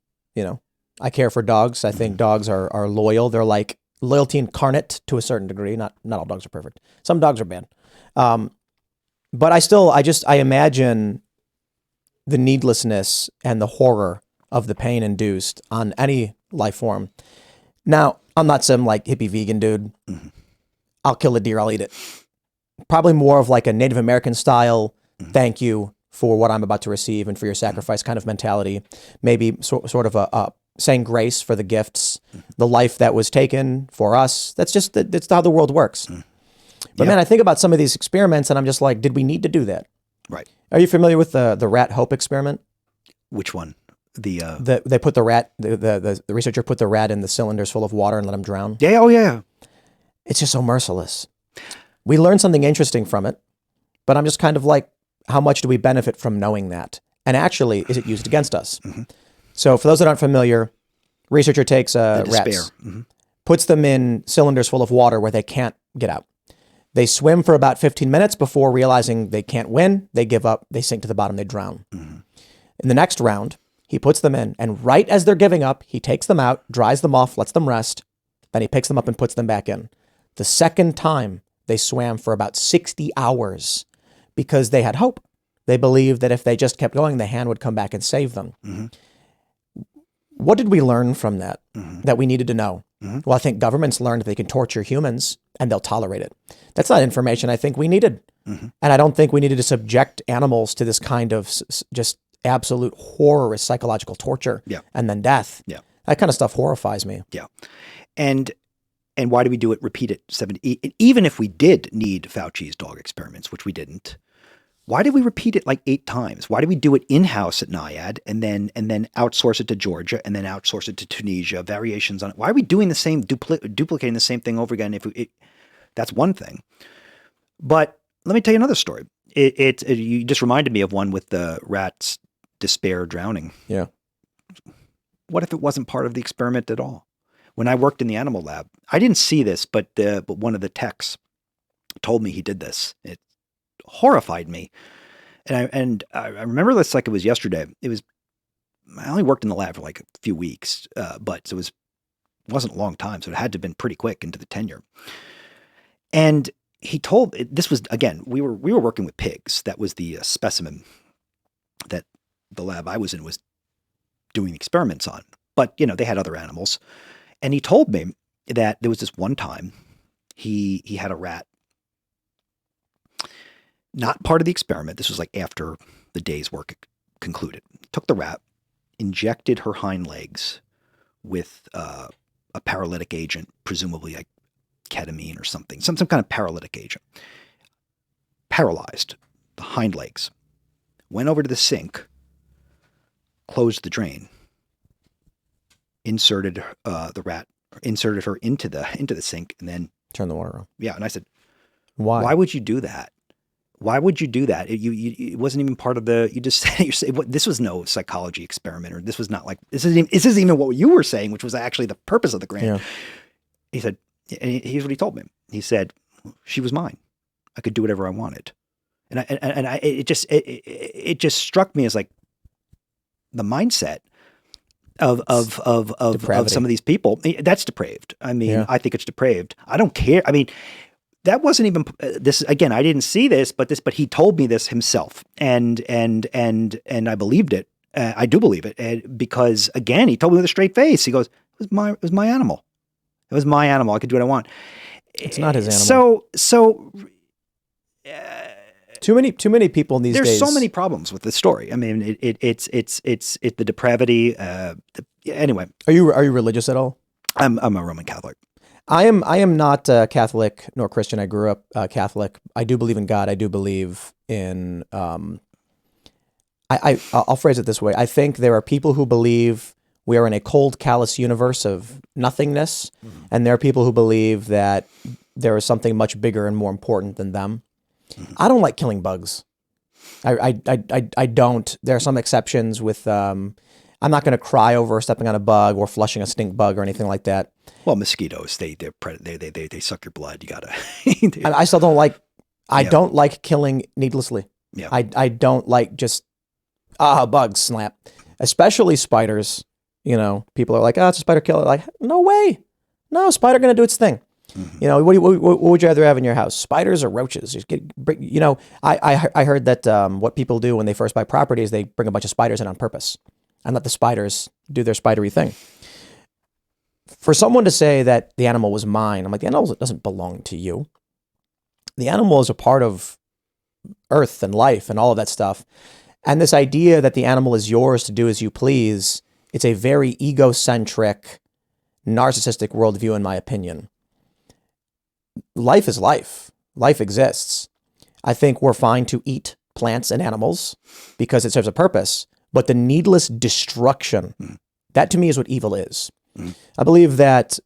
I care for dogs. I think dogs are loyal. They're like loyalty incarnate to a certain degree. Not all dogs are perfect. Some dogs are bad. But I imagine the needlessness and the horror of the pain induced on any life form. Now, I'm not some like hippie vegan dude. Mm-hmm. I'll kill a deer, I'll eat it. Probably more of like a Native American style, thank you for what I'm about to receive and for your sacrifice kind of mentality. Maybe sort of a saying grace for the gifts, the life that was taken for us. That's how the world works. But man, I think about some of these experiments and I'm just like, did we need to do that? Right. Are you familiar with the rat hope experiment? Which one? They put the rat, the researcher put the rat in the cylinders full of water and let him drown. Yeah. Oh yeah. It's just so merciless. We learned something interesting from it, but I'm just kind of like, how much do we benefit from knowing that? And actually, is it used against us? Mm-hmm. So for those that aren't familiar, researcher takes rats, puts them in cylinders full of water where they can't get out. They swim for about 15 minutes before realizing they can't win. They give up. They sink to the bottom. They drown. Mm-hmm. In the next round, he puts them in, and right as they're giving up, he takes them out, dries them off, lets them rest. Then he picks them up and puts them back in. The second time, they swam for about 60 hours because they had hope. They believed that if they just kept going, the hand would come back and save them. Mm-hmm. What did we learn from that that we needed to know? Mm-hmm. Well, I think governments learned they can torture humans and they'll tolerate it. That's not information I think we needed. Mm-hmm. And I don't think we needed to subject animals to this kind of just absolute horror, psychological torture and then death. Yeah. That kind of stuff horrifies me. Yeah. And why do we do it? Repeat it 70. Even if we did need Fauci's dog experiments, which we didn't, why did we repeat it like 8 times? Why did we do it in-house at NIAID and then outsource it to Georgia and then outsource it to Tunisia, variations on it? Why are we doing the same, duplicating the same thing over again? That's one thing. But let me tell you another story. You just reminded me of one with the rat's despair drowning. Yeah. What if it wasn't part of the experiment at all? When I worked in the animal lab, I didn't see this, but one of the techs told me he did this. It horrified me. And I remember this like it was yesterday. I only worked in the lab for like a few weeks, but it wasn't a long time. So it had to have been pretty quick into the tenure. And he told, this was, again, we were working with pigs. That was the specimen that the lab I was in was doing experiments on. But, they had other animals. And he told me that there was this one time he had a rat, not part of the experiment. This was like after the day's work concluded. Took the rat, injected her hind legs with a paralytic agent, presumably like ketamine or something, some kind of paralytic agent. Paralyzed the hind legs. Went over to the sink, closed the drain, inserted inserted her into the sink, and then turn the water on. Yeah, and I said, "Why? Why would you do that? Why would you do that? It wasn't even part of the. You just said this was no psychology experiment, or this was not like this isn't even what you were saying, which was actually the purpose of the grant." Yeah. He said, and here's what he told me. He said, "She was mine. I could do whatever I wanted," it just struck me as like the mindset of some of these people. That's depraved. I mean, I think it's depraved. I don't care. I mean, that wasn't even this. Again, I didn't see this, but he told me this himself, and I believed it. I do believe it because again, he told me with a straight face. He goes, "It was my animal. It was my animal. I could do what I want." It's not his animal. So. Too many people these days. There's so many problems with this story. I mean, it's the depravity. Anyway, are you religious at all? I'm a Roman Catholic. I am not Catholic nor Christian. I grew up Catholic. I do believe in God. I do believe in I'll phrase it this way. I think there are people who believe we are in a cold, callous universe of nothingness, and there are people who believe that there is something much bigger and more important than them. I don't like killing bugs. I don't. There are some exceptions with. I'm not going to cry over stepping on a bug or flushing a stink bug or anything like that. Well, mosquitoes, they suck your blood. You gotta. I still don't like. I don't like killing needlessly. Yeah. I don't like just bugs slap, especially spiders. You know, people are like, oh, it's a spider killer. Like, no way, no spider going to do its thing. You know, what would you rather have in your house, spiders or roaches? You know, I heard that what people do when they first buy property is they bring a bunch of spiders in on purpose and let the spiders do their spidery thing. For someone to say that the animal was mine, I'm like, the animal doesn't belong to you. The animal is a part of earth and life and all of that stuff. And this idea that the animal is yours to do as you please, it's a very egocentric, narcissistic worldview, in my opinion. Life is life. Life exists. I think we're fine to eat plants and animals because it serves a purpose, but the needless destruction, that to me is what evil is. I believe that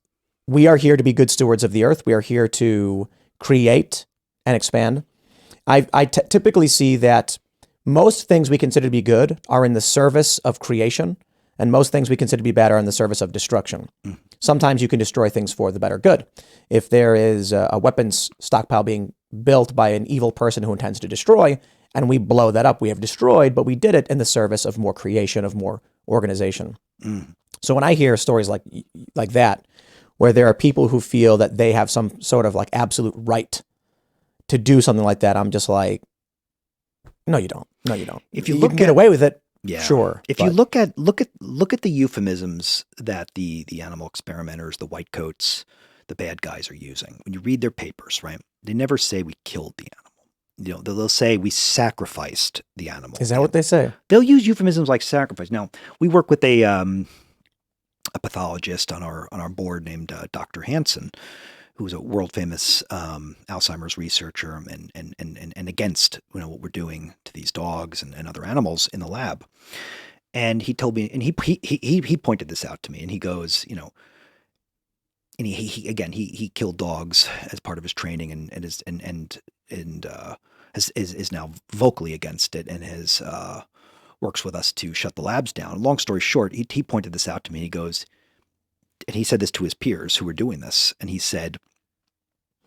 we are here to be good stewards of the earth. We are here to create and expand. I typically see that most things we consider to be good are in the service of creation, and most things we consider to be bad are in the service of destruction. Sometimes you can destroy things for the better good. If there is a weapons stockpile being built by an evil person who intends to destroy, and we blow that up, we have destroyed, but we did it in the service of more creation, of more organization. So when I hear stories like that, where there are people who feel that they have some sort of like absolute right to do something like that, I'm just like, no, you don't. No, you don't. If you can get away with it, sure. If you look at the euphemisms that the animal experimenters, the white coats, the bad guys are using, when you read their papers, right? They never say we killed the animal. You know, they'll say we sacrificed the animal. Is that what they say? They'll use euphemisms like sacrifice. Now, we work with a pathologist on our board named Dr. Hansen, who's a world famous Alzheimer's researcher and against what we're doing to these dogs and other animals in the lab. And he told me, and he pointed this out to me, and he goes, and he killed dogs as part of his training, and is now vocally against it, and has works with us to shut the labs down. Long story short, he pointed this out to me. He goes, and he said this to his peers who were doing this, and he said,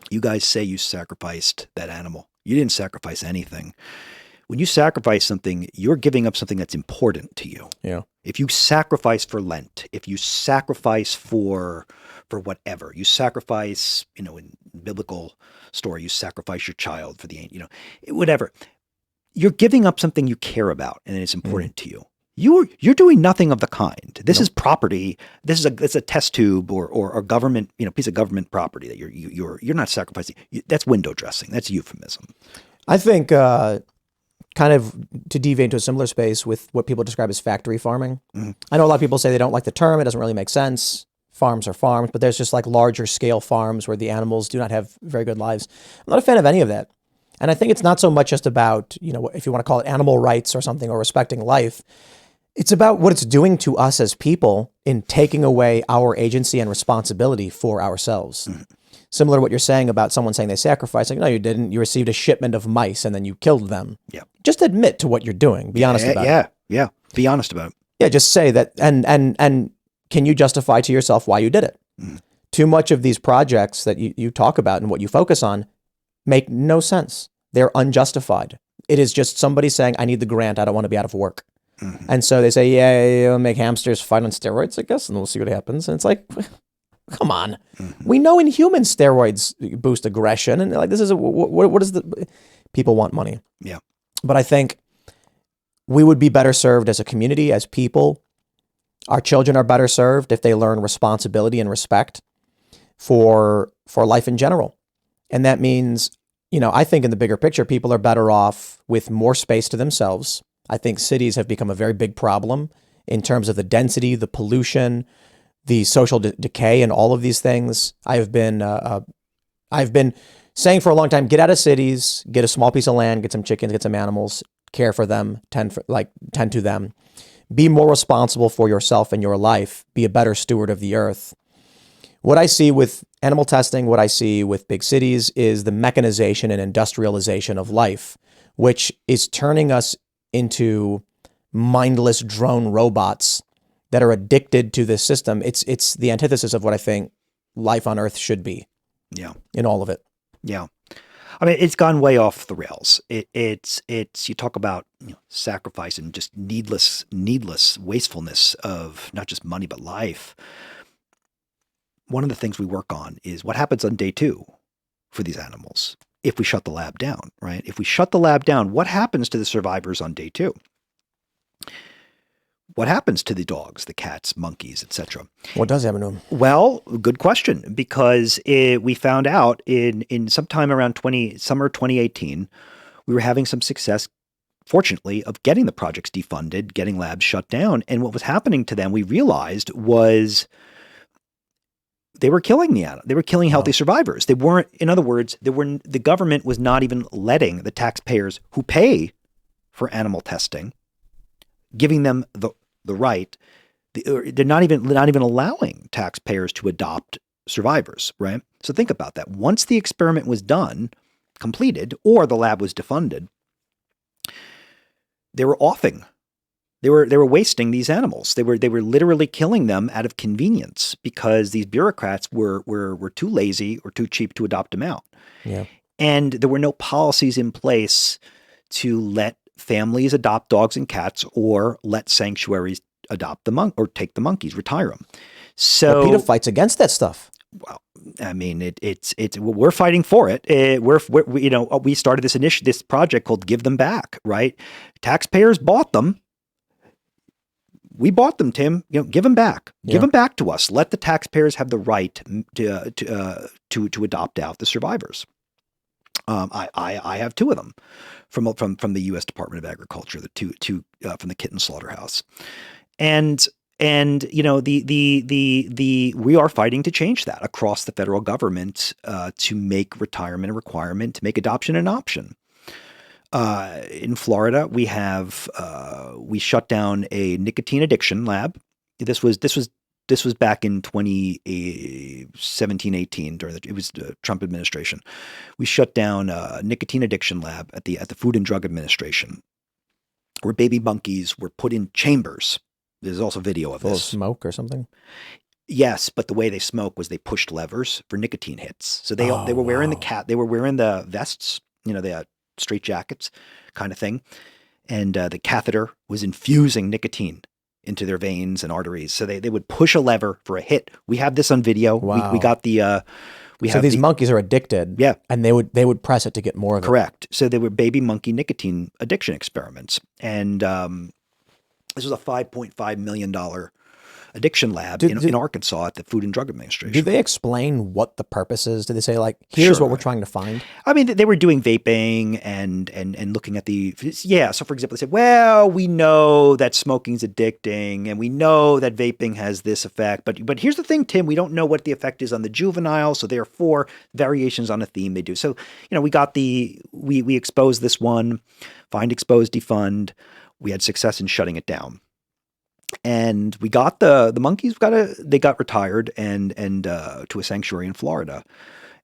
"You guys say you sacrificed that animal. You didn't sacrifice anything. When you sacrifice something, you're giving up something that's important to you. Yeah. If you sacrifice for Lent, if you sacrifice for whatever, you sacrifice, in biblical story, you sacrifice your child for the, whatever. You're giving up something you care about and it's important to you. You're doing nothing of the kind. This is property. It's a test tube or government, piece of government property that you're not sacrificing. That's window dressing. That's euphemism. I think kind of to deviate into a similar space with what people describe as factory farming. I know a lot of people say they don't like the term. It doesn't really make sense. Farms are farms, but there's just like larger scale farms where the animals do not have very good lives. I'm not a fan of any of that. And I think it's not so much just about, if you want to call it animal rights or something, or respecting life. It's about what it's doing to us as people in taking away our agency and responsibility for ourselves. Similar to what you're saying about someone saying they sacrificed. Like, no, you didn't. You received a shipment of mice and then you killed them. Yeah. Just admit to what you're doing. Be honest about it. Yeah. Be honest about it. Yeah. Just say that. And can you justify to yourself why you did it? Too much of these projects that you talk about and what you focus on make no sense. They're unjustified. It is just somebody saying, I need the grant. I don't want to be out of work. And so they say, yeah, we'll make hamsters fight on steroids, I guess, and we'll see what happens. And it's like, come on. We know in humans steroids boost aggression. And like, this is what is the people want money. Yeah. But I think we would be better served as a community, as people. Our children are better served if they learn responsibility and respect for life in general. And that means, I think in the bigger picture, people are better off with more space to themselves. I think cities have become a very big problem in terms of the density, the pollution, the social decay, and all of these things. I've been saying for a long time, get out of cities, get a small piece of land, get some chickens, get some animals, care for them, tend to them. Be more responsible for yourself and your life. Be a better steward of the earth. What I see with animal testing, what I see with big cities is the mechanization and industrialization of life, which is turning us into mindless drone robots that are addicted to this system. It's the antithesis of what I think life on Earth should be. Yeah. In all of it. Yeah. I mean, it's gone way off the rails. It's you talk about sacrifice and just needless wastefulness of not just money but life. One of the things we work on is what happens on day 2 for these animals if we shut the lab down, right? If we shut the lab down, what happens to the survivors on day 2? What happens to the dogs, the cats, monkeys, etc.? What does happen to them? Well, good question, because we found out in sometime around summer 2018, we were having some success, fortunately, of getting the projects defunded, getting labs shut down. And what was happening to them, we realized, was they were killing the animal. They were killing healthy survivors. They weren't, in other words, the government was not even letting the taxpayers who pay for animal testing, giving them the right. They're not even allowing taxpayers to adopt survivors, right? So think about that. Once the experiment was done, completed, or the lab was defunded, they were offing. They were wasting these animals. They were literally killing them out of convenience because these bureaucrats were too lazy or too cheap to adopt them out. Yeah. And there were no policies in place to let families adopt dogs and cats or let sanctuaries adopt or take the monkeys, retire them. So PETA fights against that stuff. Well, I mean, we're fighting for it. We started this project called Give Them Back, right? Taxpayers bought them. We bought them, Tim. Give them back. Give them back to us. Let the taxpayers have the right to adopt out the survivors. I have 2 of them from the U.S. Department of Agriculture, the two from the kitten slaughterhouse, and we are fighting to change that across the federal government to make retirement a requirement, to make adoption an option. In Florida, we shut down a nicotine addiction lab. This was back in 2017, 18 it was the Trump administration. We shut down a nicotine addiction lab at the Food and Drug Administration, where baby monkeys were put in chambers. There's also video of Full this. of smoke or something? Yes, but the way they smoke was they pushed levers for nicotine hits. So they were wearing they were wearing the vests, the straight jackets kind of thing, and the catheter was infusing nicotine into their veins and arteries. So they would push a lever for a hit. We have this on video. Wow. We got the so these monkeys are addicted. Yeah. And they would press it to get more of it. Correct. So they were baby monkey nicotine addiction experiments. And this was a $5.5 million addiction lab in Arkansas at the Food and Drug Administration. Do they explain what the purpose is? Do they say, like, here's Sure. what we're trying to find? I mean, they were doing vaping and looking at so for example, they said, well, we know that smoking's addicting and we know that vaping has this effect, but here's the thing, Tim, we don't know what the effect is on the juvenile, so therefore variations on a theme they do. So, we got we exposed this one, find, expose, defund. We had success in shutting it down. And we got the monkeys they got retired and to a sanctuary in Florida.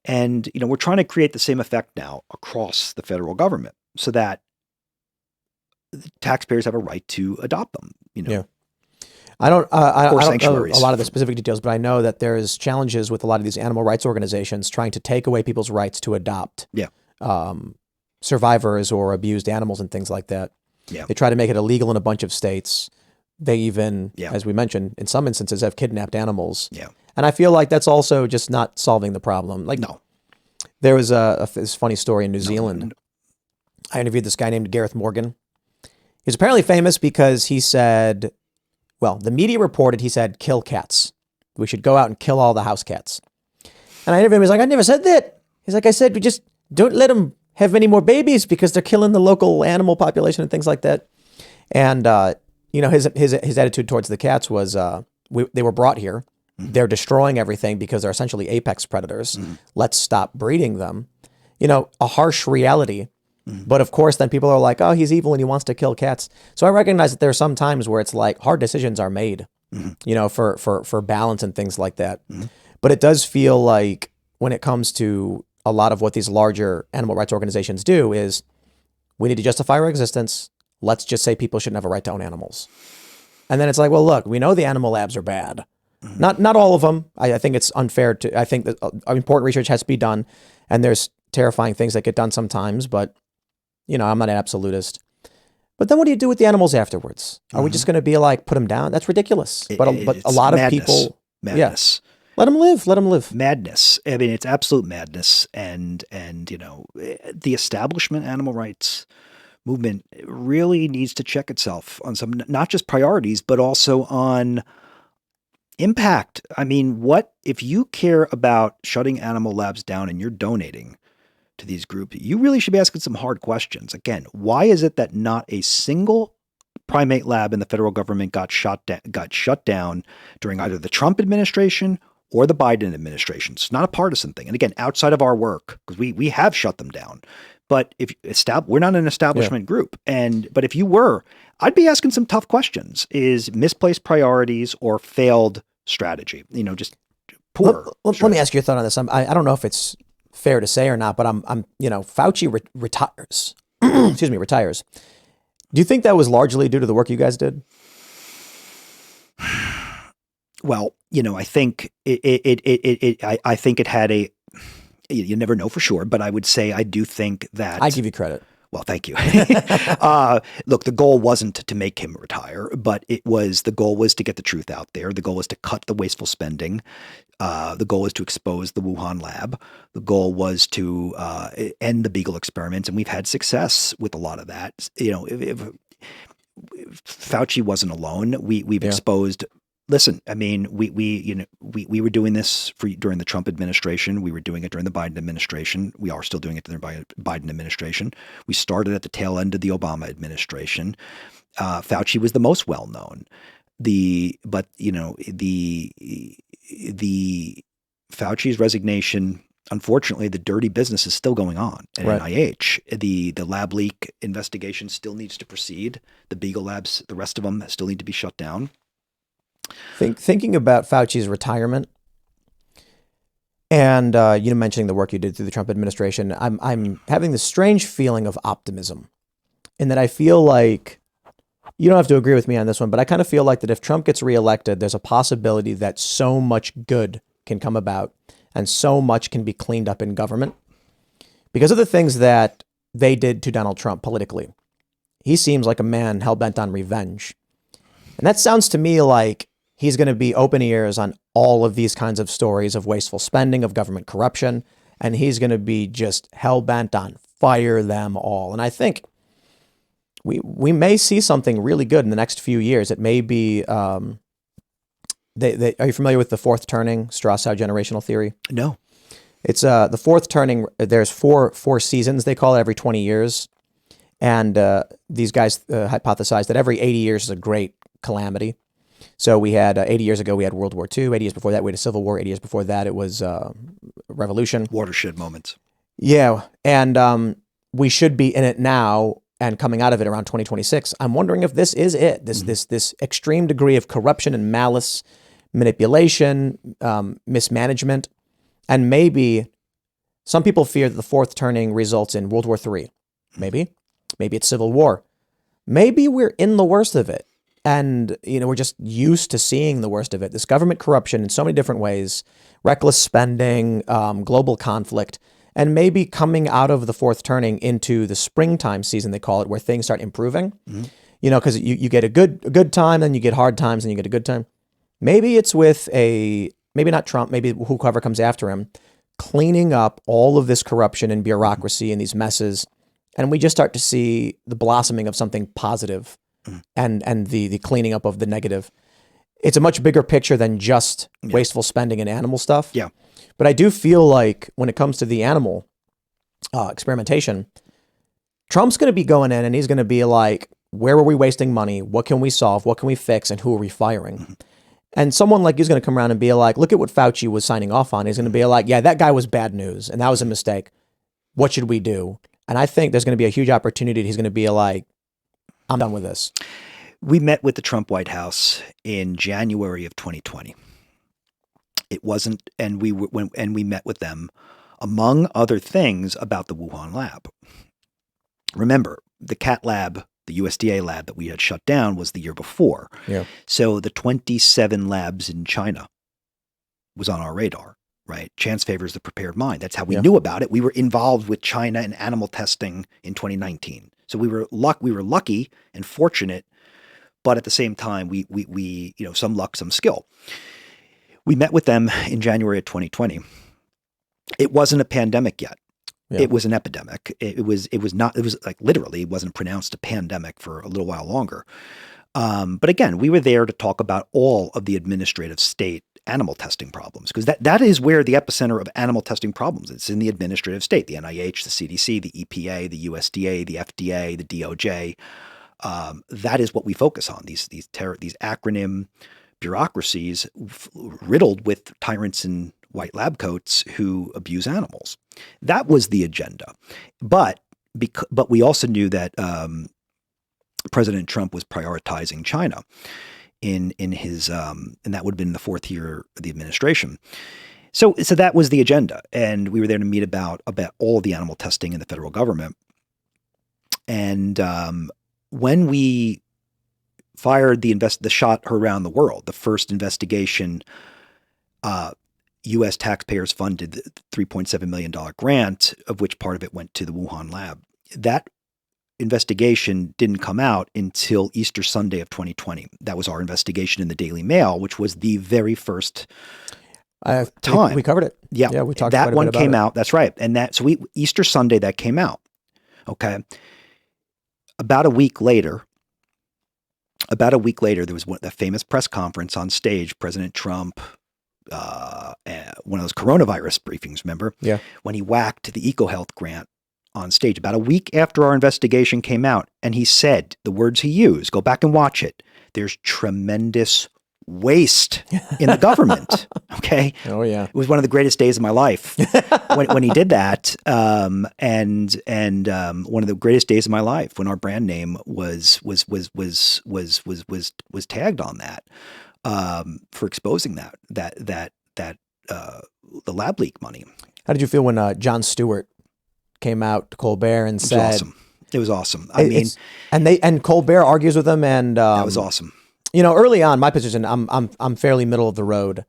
And, we're trying to create the same effect now across the federal government so that taxpayers have a right to adopt them, Yeah. I don't know a sanctuaries. lot of the specific details, but I know that there's challenges with a lot of these animal rights organizations trying to take away people's rights to adopt survivors or abused animals and things like that. Yeah. They try to make it illegal in a bunch of states. They even, as we mentioned, in some instances have kidnapped animals. Yeah. And I feel like that's also just not solving the problem. Like, No. There was this funny story in New Zealand. I interviewed this guy named Gareth Morgan. He's apparently famous because he said, the media reported he said, kill cats. We should go out and kill all the house cats. And I interviewed him. He's like, I never said that. He's like, I said, we just don't let them have any more babies because they're killing the local animal population and things like that. And, his attitude towards the cats was, they were brought here. Mm-hmm. They're destroying everything because they're essentially apex predators. Mm-hmm. Let's stop breeding them. A harsh reality But of course, then people are like, oh, he's evil and he wants to kill cats. So I recognize that there are some times where it's like hard decisions are made, for balance and things like that. But it does feel like when it comes to a lot of what these larger animal rights organizations do is we need to justify our existence. Let's just say people shouldn't have a right to own animals. And then it's like, well, look, we know the animal labs are bad. Not all of them. I think it's unfair I think that important research has to be done, and there's terrifying things that get done sometimes, but I'm not an absolutist. But then what do you do with the animals afterwards? Are we just going to be like, put them down? That's ridiculous. But a lot of people, madness. Let them live. Let them live. Madness. I mean, it's absolute madness. And the establishment animal rights movement really needs to check itself on some, not just priorities, but also on impact. I mean, what if you care about shutting animal labs down and you're donating to these groups, you really should be asking some hard questions. Again, why is it that not a single primate lab in the federal government got shut down during either the Trump administration or the Biden administration? It's not a partisan thing. And again, outside of our work, because we have shut them down. But if we're not an establishment group, but if you were, I'd be asking some tough questions. Is misplaced priorities or failed strategy? Just poor. Let me ask you a thought on this. I don't know if it's fair to say or not, but Fauci retires. Excuse me, retires. Do you think that was largely due to the work you guys did? Well, I think I think it had a. You never know for sure, but I would say I do think that I give you credit. Well, thank you. Look, the goal wasn't to make him retire, but the goal was to get the truth out there. The goal was to cut the wasteful spending. The goal was to expose the Wuhan lab. The goal was to end the Beagle experiments, and we've had success with a lot of that. If Fauci wasn't alone. We've exposed. Listen, I mean, we were doing this during the Trump administration. We were doing it during the Biden administration. We are still doing it during the Biden administration. We started at the tail end of the Obama administration. Fauci was the most well known. The Fauci's resignation. Unfortunately, the dirty business is still going on at NIH. The lab leak investigation still needs to proceed. The Beagle labs, the rest of them, still need to be shut down. Thinking about Fauci's retirement, and you mentioning the work you did through the Trump administration, I'm having this strange feeling of optimism, in that I feel like you don't have to agree with me on this one, but I kind of feel like that if Trump gets reelected, there's a possibility that so much good can come about and so much can be cleaned up in government because of the things that they did to Donald Trump politically. He seems like a man hell-bent on revenge. And that sounds to me like he's going to be open ears on all of these kinds of stories of wasteful spending, of government corruption, and he's going to be just hell-bent on fire them all. And I think we may see something really good in the next few years. It may be, are you familiar with the fourth turning, Strauss-Howe generational theory? No. It's the fourth turning. There's four seasons, they call it, every 20 years. And these guys hypothesized that every 80 years is a great calamity. So we had 80 years ago, we had World War II. 80 years before that, we had a civil war. 80 years before that, it was revolution. Watershed moments. Yeah. And we should be in it now and coming out of it around 2026. I'm wondering if this is it. This extreme degree of corruption and malice, manipulation, mismanagement. And maybe some people fear that the fourth turning results in World War III. Maybe it's civil war. Maybe we're in the worst of it. And, we're just used to seeing the worst of it. This government corruption in so many different ways, reckless spending, global conflict, and maybe coming out of the fourth turning into the springtime season, they call it, where things start improving. Mm-hmm. Because you get a good time, then you get hard times, and you get a good time. Maybe it's with maybe not Trump, maybe whoever comes after him, cleaning up all of this corruption and bureaucracy and these messes. And we just start to see the blossoming of something positive. And the cleaning up of the negative. It's a much bigger picture than just wasteful spending and animal stuff. Yeah. But I do feel like when it comes to the animal experimentation, Trump's going to be going in and he's going to be like, where are we wasting money? What can we solve? What can we fix? And who are we firing? Mm-hmm. And someone like you's going to come around and be like, look at what Fauci was signing off on. He's going to be like, yeah, that guy was bad news and that was a mistake. What should we do? And I think there's going to be a huge opportunity. He's going to be like, I'm done with this. We met with the Trump White House in January of 2020. It wasn't, and we met with them, among other things, about the Wuhan lab. Remember, the cat lab, the USDA lab that we had shut down was the year before. Yeah. So the 27 labs in China was on our radar, right? Chance favors the prepared mind. That's how we knew about it. We were involved with China and animal testing in 2019. So we were lucky and fortunate, but at the same time, we some luck, some skill. We met with them in January of 2020. It wasn't a pandemic yet. Yeah. It was an epidemic. It was like literally, it wasn't pronounced a pandemic for a little while longer. But again, we were there to talk about all of the administrative state animal testing problems, because that is where the epicenter of animal testing problems. It's in the administrative state, the NIH, the CDC, the EPA, the USDA, the FDA, the DOJ. That is what we focus on. These acronym bureaucracies riddled with tyrants in white lab coats who abuse animals. That was the agenda. But we also knew that President Trump was prioritizing China in his and that would have been the fourth year of the administration. So that was the agenda, and we were there to meet about all the animal testing in the federal government. And when we fired the shot around the world, the first investigation, U.S. taxpayers funded the $3.7 million grant, of which part of it went to the Wuhan lab. That investigation didn't come out until Easter Sunday of 2020. That was our investigation in the Daily Mail, which was the very first time. We covered it. Yeah, we talked that quite a one bit about came it. out. That's right. And Easter Sunday that came out. Okay. About a week later, there was that famous press conference on stage. President Trump, one of those coronavirus briefings, remember? Yeah. When he whacked the EcoHealth grant on stage about a week after our investigation came out. And he said, the words he used, go back and watch it, there's tremendous waste in the government. Okay. Oh yeah. It was one of the greatest days of my life when he did that. And one of the greatest days of my life when our brand name was tagged on that, for exposing that the lab leak money. How did you feel when Jon Stewart came out to Colbert and said, It was awesome. I mean, and Colbert argues with him, and that was awesome. You know, early on, my position, I'm fairly middle of the road,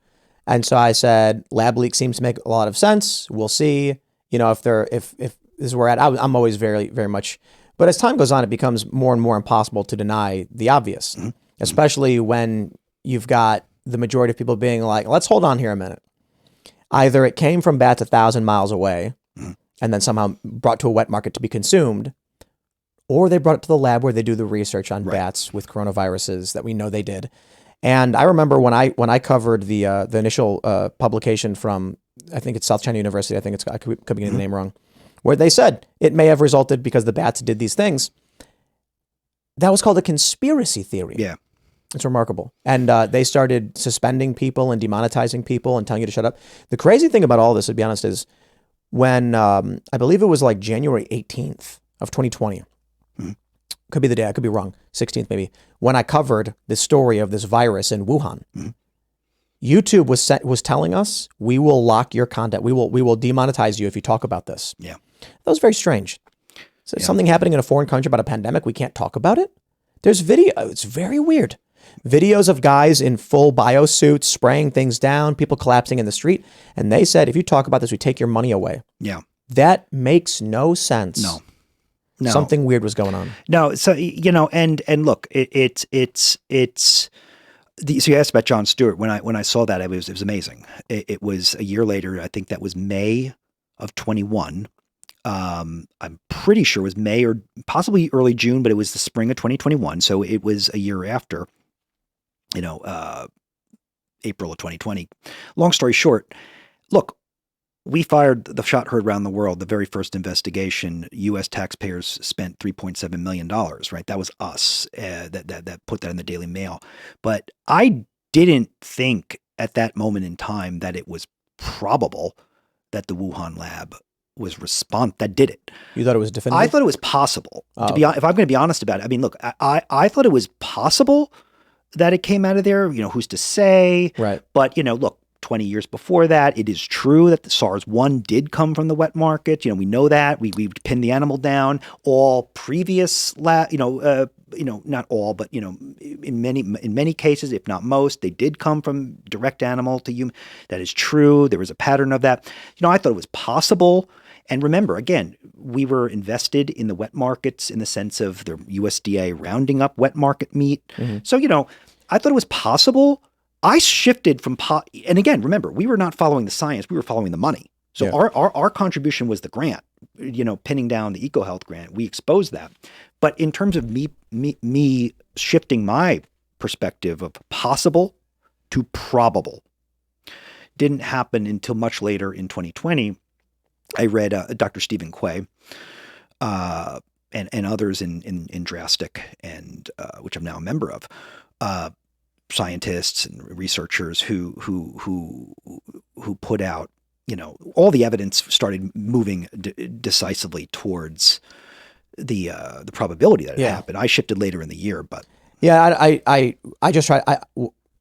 and so I said, lab leak seems to make a lot of sense. We'll see. You know, if this is where I'm always very, very much. But as time goes on, it becomes more and more impossible to deny the obvious, especially when you've got the majority of people being like, let's hold on here a minute. Either it came from bats 1,000 miles away and then somehow brought to a wet market to be consumed, or they brought it to the lab where they do the research on bats with coronaviruses that we know they did. And I remember when I covered the initial publication from, I think it's South China University, I could be getting the name wrong, where they said it may have resulted because the bats did these things. That was called a conspiracy theory. Yeah. It's remarkable. And they started suspending people and demonetizing people and telling you to shut up. The crazy thing about all this, to be honest, is when I believe it was like January 18th of 2020. Could be the day, I could be wrong, 16th maybe, when I covered the story of this virus in Wuhan. YouTube was telling us, we will lock your content. We will demonetize you if you talk about this. Yeah. That was very strange. So something happening in a foreign country about a pandemic, we can't talk about it? There's video. It's very weird. Videos of guys in full biosuits spraying things down, people collapsing in the street. And they said, if you talk about this, we take your money away. Yeah. That makes no sense. No. Something weird was going on. No. So, you know, and look, so you asked about Jon Stewart. When I saw that, it was amazing. It was a year later. I think that was May of 21. I'm pretty sure it was May or possibly early June, but it was the spring of 2021. So it was a year after, April of 2020. Long story short, look, we fired the shot heard around the world. The very first investigation, U.S. taxpayers spent $3.7 million, right? That was us that put that in the Daily Mail. But I didn't think at that moment in time that it was probable that the Wuhan lab that did it. You thought it was definitive? I thought it was possible. Oh. If I'm going to be honest about it, I mean, look, I thought it was possible that it came out of there. Who's to say? Right. But look, 20 years before that, it is true that the SARS-1 did come from the wet market. We know that. We pinned the animal down. All previous, not all, but in many cases, if not most, they did come from direct animal to human. That is true. There was a pattern of that. I thought it was possible. And remember, again, we were invested in the wet markets in the sense of the USDA rounding up wet market meat. Mm-hmm. So, I thought it was possible. I shifted from and again, remember, we were not following the science, we were following the money. So our contribution was the grant, pinning down the EcoHealth grant. We exposed that. But in terms of me shifting my perspective of possible to probable, didn't happen until much later in 2020. I read Dr. Stephen Quay and others in Drastic, and which I'm now a member of. Scientists and researchers who put out, all the evidence started moving decisively towards the probability that it happened. I shifted later in the year, but I just try.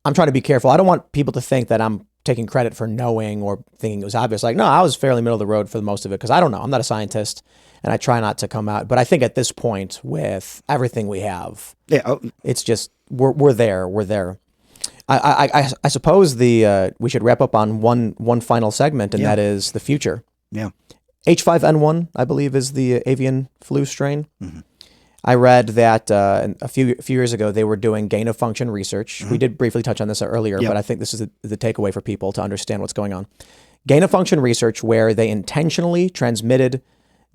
I'm trying to be careful. I don't want people to think that I'm taking credit for knowing or thinking it was obvious. Like, no, I was fairly middle of the road for most of it because I don't know. I'm not a scientist, and I try not to come out. But I think at this point, with everything we have, it's just we're there. We're there. I suppose we should wrap up on one final segment, and that is the future. Yeah. H5N1, I believe, is the avian flu strain. Mm-hmm. I read that a few years ago they were doing gain of function research. Mm-hmm. We did briefly touch on this earlier, but I think this is the takeaway for people to understand what's going on. Gain of function research where they intentionally transmitted.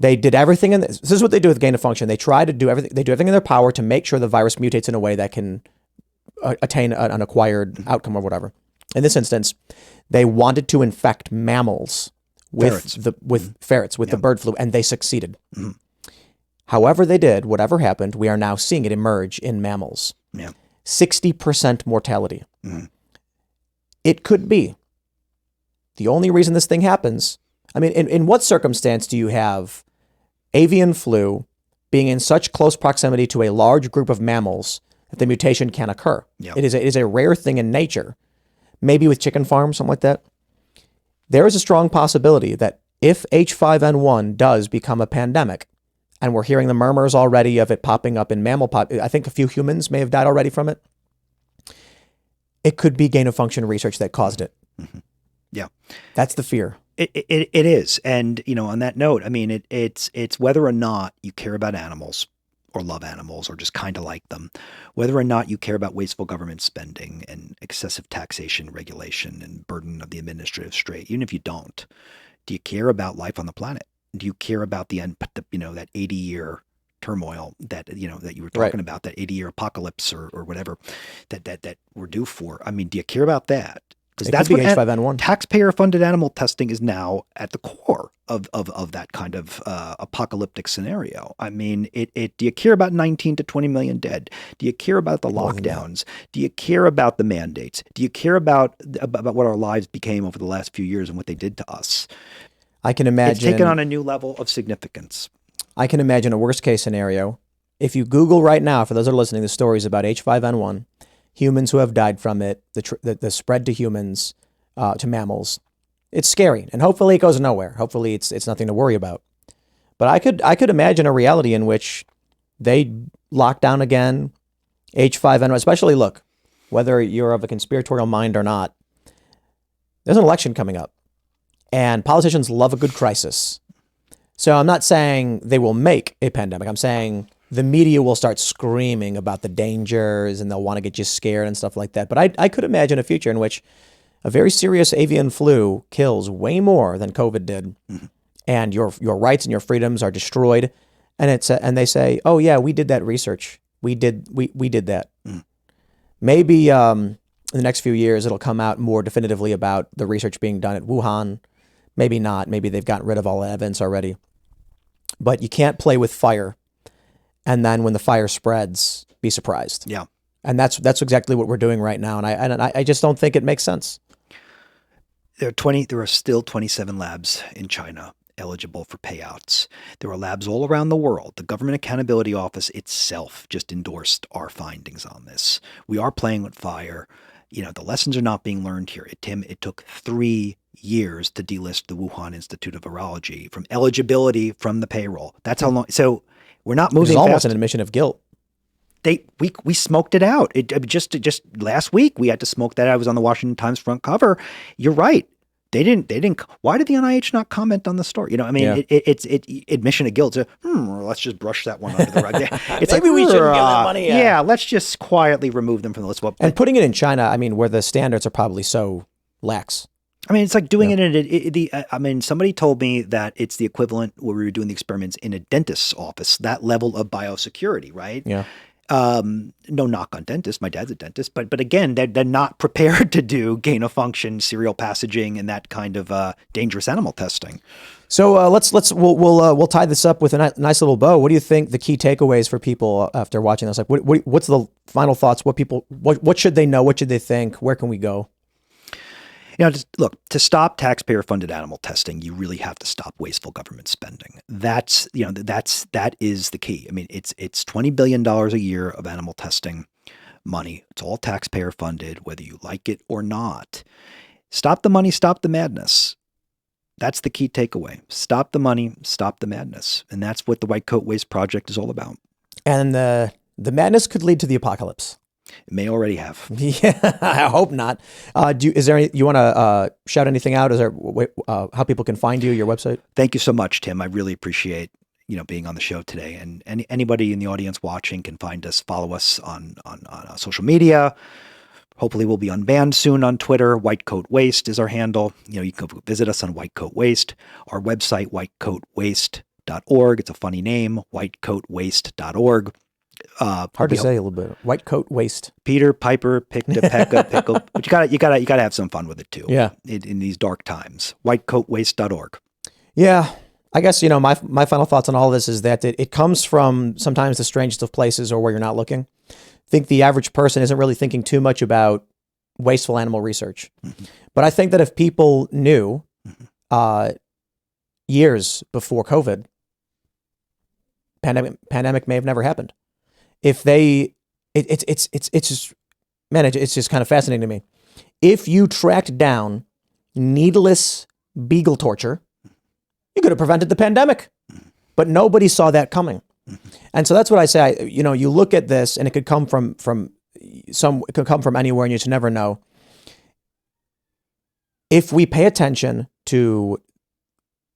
They did everything this is what they do with gain of function. They try to do everything. They do everything in their power to make sure the virus mutates in a way that can attain an acquired outcome or whatever. In this instance, they wanted to infect mammals with ferrets with the bird flu, and they succeeded. Mm-hmm. However they did, whatever happened, we are now seeing it emerge in mammals. Yeah. 60% mortality. Mm-hmm. It could be the only reason this thing happens. I mean, in what circumstance do you have avian flu being in such close proximity to a large group of mammals that the mutation can occur? Yep. It is a rare thing in nature. Maybe with chicken farms, something like that. There is a strong possibility that if H5N1 does become a pandemic, and we're hearing the murmurs already of it popping up in mammal I think a few humans may have died already from it. It could be gain of function research that caused it. Mm-hmm. Yeah. That's the fear. It is. And, on that note, I mean, it's whether or not you care about animals or love animals or just kind of like them, whether or not you care about wasteful government spending and excessive taxation, regulation, and burden of the administrative state, even if you don't, do you care about life on the planet? Do you care about that 80-year turmoil that you were talking about, that 80-year apocalypse or whatever that we're due for? I mean, do you care about that? Because that's what H5N1. Taxpayer-funded animal testing is now at the core of that kind of apocalyptic scenario. I mean, do you care about 19 to 20 million dead? Do you care about the lockdowns? Do you care about the mandates? Do you care about what our lives became over the last few years and what they did to us? I can imagine it's taken on a new level of significance. I can imagine a worst case scenario. If you Google right now, for those that are listening, the stories about H5N1, humans who have died from it, the spread to humans, to mammals, it's scary. And hopefully it goes nowhere. Hopefully it's nothing to worry about. But I could imagine a reality in which they lock down again, H5N1, especially, look, whether you're of a conspiratorial mind or not, there's an election coming up. And politicians love a good crisis. So I'm not saying they will make a pandemic. I'm saying the media will start screaming about the dangers and they'll want to get you scared and stuff like that. But I could imagine a future in which a very serious avian flu kills way more than COVID did. Mm-hmm. And your rights and your freedoms are destroyed. And they say, oh yeah, we did that research. We did that. Mm. Maybe in the next few years, it'll come out more definitively about the research being done at Wuhan. Maybe not. Maybe they've gotten rid of all that evidence already. But you can't play with fire. And then when the fire spreads, be surprised. Yeah. And that's exactly what we're doing right now. And I just don't think it makes sense. There are still 27 labs in China. eligible for payouts. There are labs all around the world. The Government Accountability Office itself just endorsed our findings on this. We are playing with fire. The lessons are not being learned here. Tim, it took 3 years to delist the Wuhan Institute of Virology from eligibility from the payroll. That's how long. So we're not moving. It's almost fast. an admission of guilt. We smoked it out. Just last week we had to smoke that out. I was on the Washington Times front cover. You're right. They didn't. Why did the NIH not comment on the story? It's admission of guilt. Let's just brush that one under the rug. It's Maybe we shouldn't give that money. Yeah, let's just quietly remove them from the list. And putting it in China, where the standards are probably so lax. It's like doing it somebody told me that it's the equivalent where we were doing the experiments in a dentist's office, that level of biosecurity, right? Yeah. No knock on dentists. My dad's a dentist, but again, they're not prepared to do gain of function, serial passaging, and that kind of dangerous animal testing. So we'll tie this up with a nice little bow. What do you think the key takeaways for people after watching this? Like, what's the final thoughts? What should they know? What should they think? Where can we go? Just look, to stop taxpayer-funded animal testing, you really have to stop wasteful government spending. That is the key. It's $20 billion a year of animal testing money. It's all taxpayer-funded, whether you like it or not. Stop the money, stop the madness. That's the key takeaway. Stop the money, stop the madness. And that's what the White Coat Waste Project is all about. And the madness could lead to the apocalypse. It may already have. Yeah, I hope not. You want to shout anything out? Is there how people can find you, your website? Thank you so much, Tim. I really appreciate being on the show today. And anybody in the audience watching can find us, follow us on social media. Hopefully we'll be unbanned soon on Twitter. White Coat Waste is our handle. You can visit us on White Coat Waste. Our website, whitecoatwaste.org. It's a funny name, whitecoatwaste.org. Hard to say a little bit. White Coat Waste. Peter Piper picked a peck of pickle, but you gotta have some fun with it too. Yeah. In these dark times, whitecoatwaste.org. Yeah, I guess my final thoughts on all this is that it comes from sometimes the strangest of places or where you're not looking. I think the average person isn't really thinking too much about wasteful animal research, but I think that if people knew years before COVID, pandemic may have never happened. If it's just kind of fascinating to me. If you tracked down needless beagle torture, you could have prevented the pandemic, but nobody saw that coming. And so that's what I say. You look at this, and it could come from it could come from anywhere, and you just never know. If we pay attention to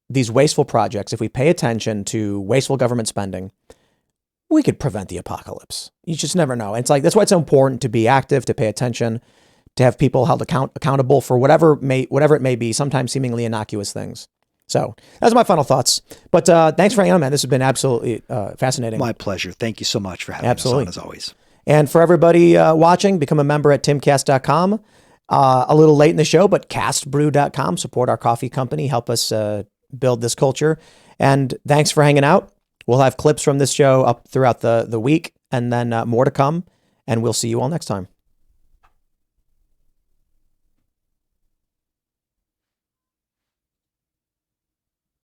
these wasteful projects, if we pay attention to wasteful government spending, we could prevent the apocalypse. You just never know. And it's like, that's why it's so important to be active, to pay attention, to have people held accountable for whatever it may be, sometimes seemingly innocuous things. So that's my final thoughts. But thanks for hanging on, man. This has been absolutely fascinating. My pleasure. Thank you so much for having us on, as always. And for everybody watching, become a member at timcast.com. A little late in the show, but castbrew.com. Support our coffee company. Help us build this culture. And thanks for hanging out. We'll have clips from this show up throughout the week, and then more to come. And we'll see you all next time.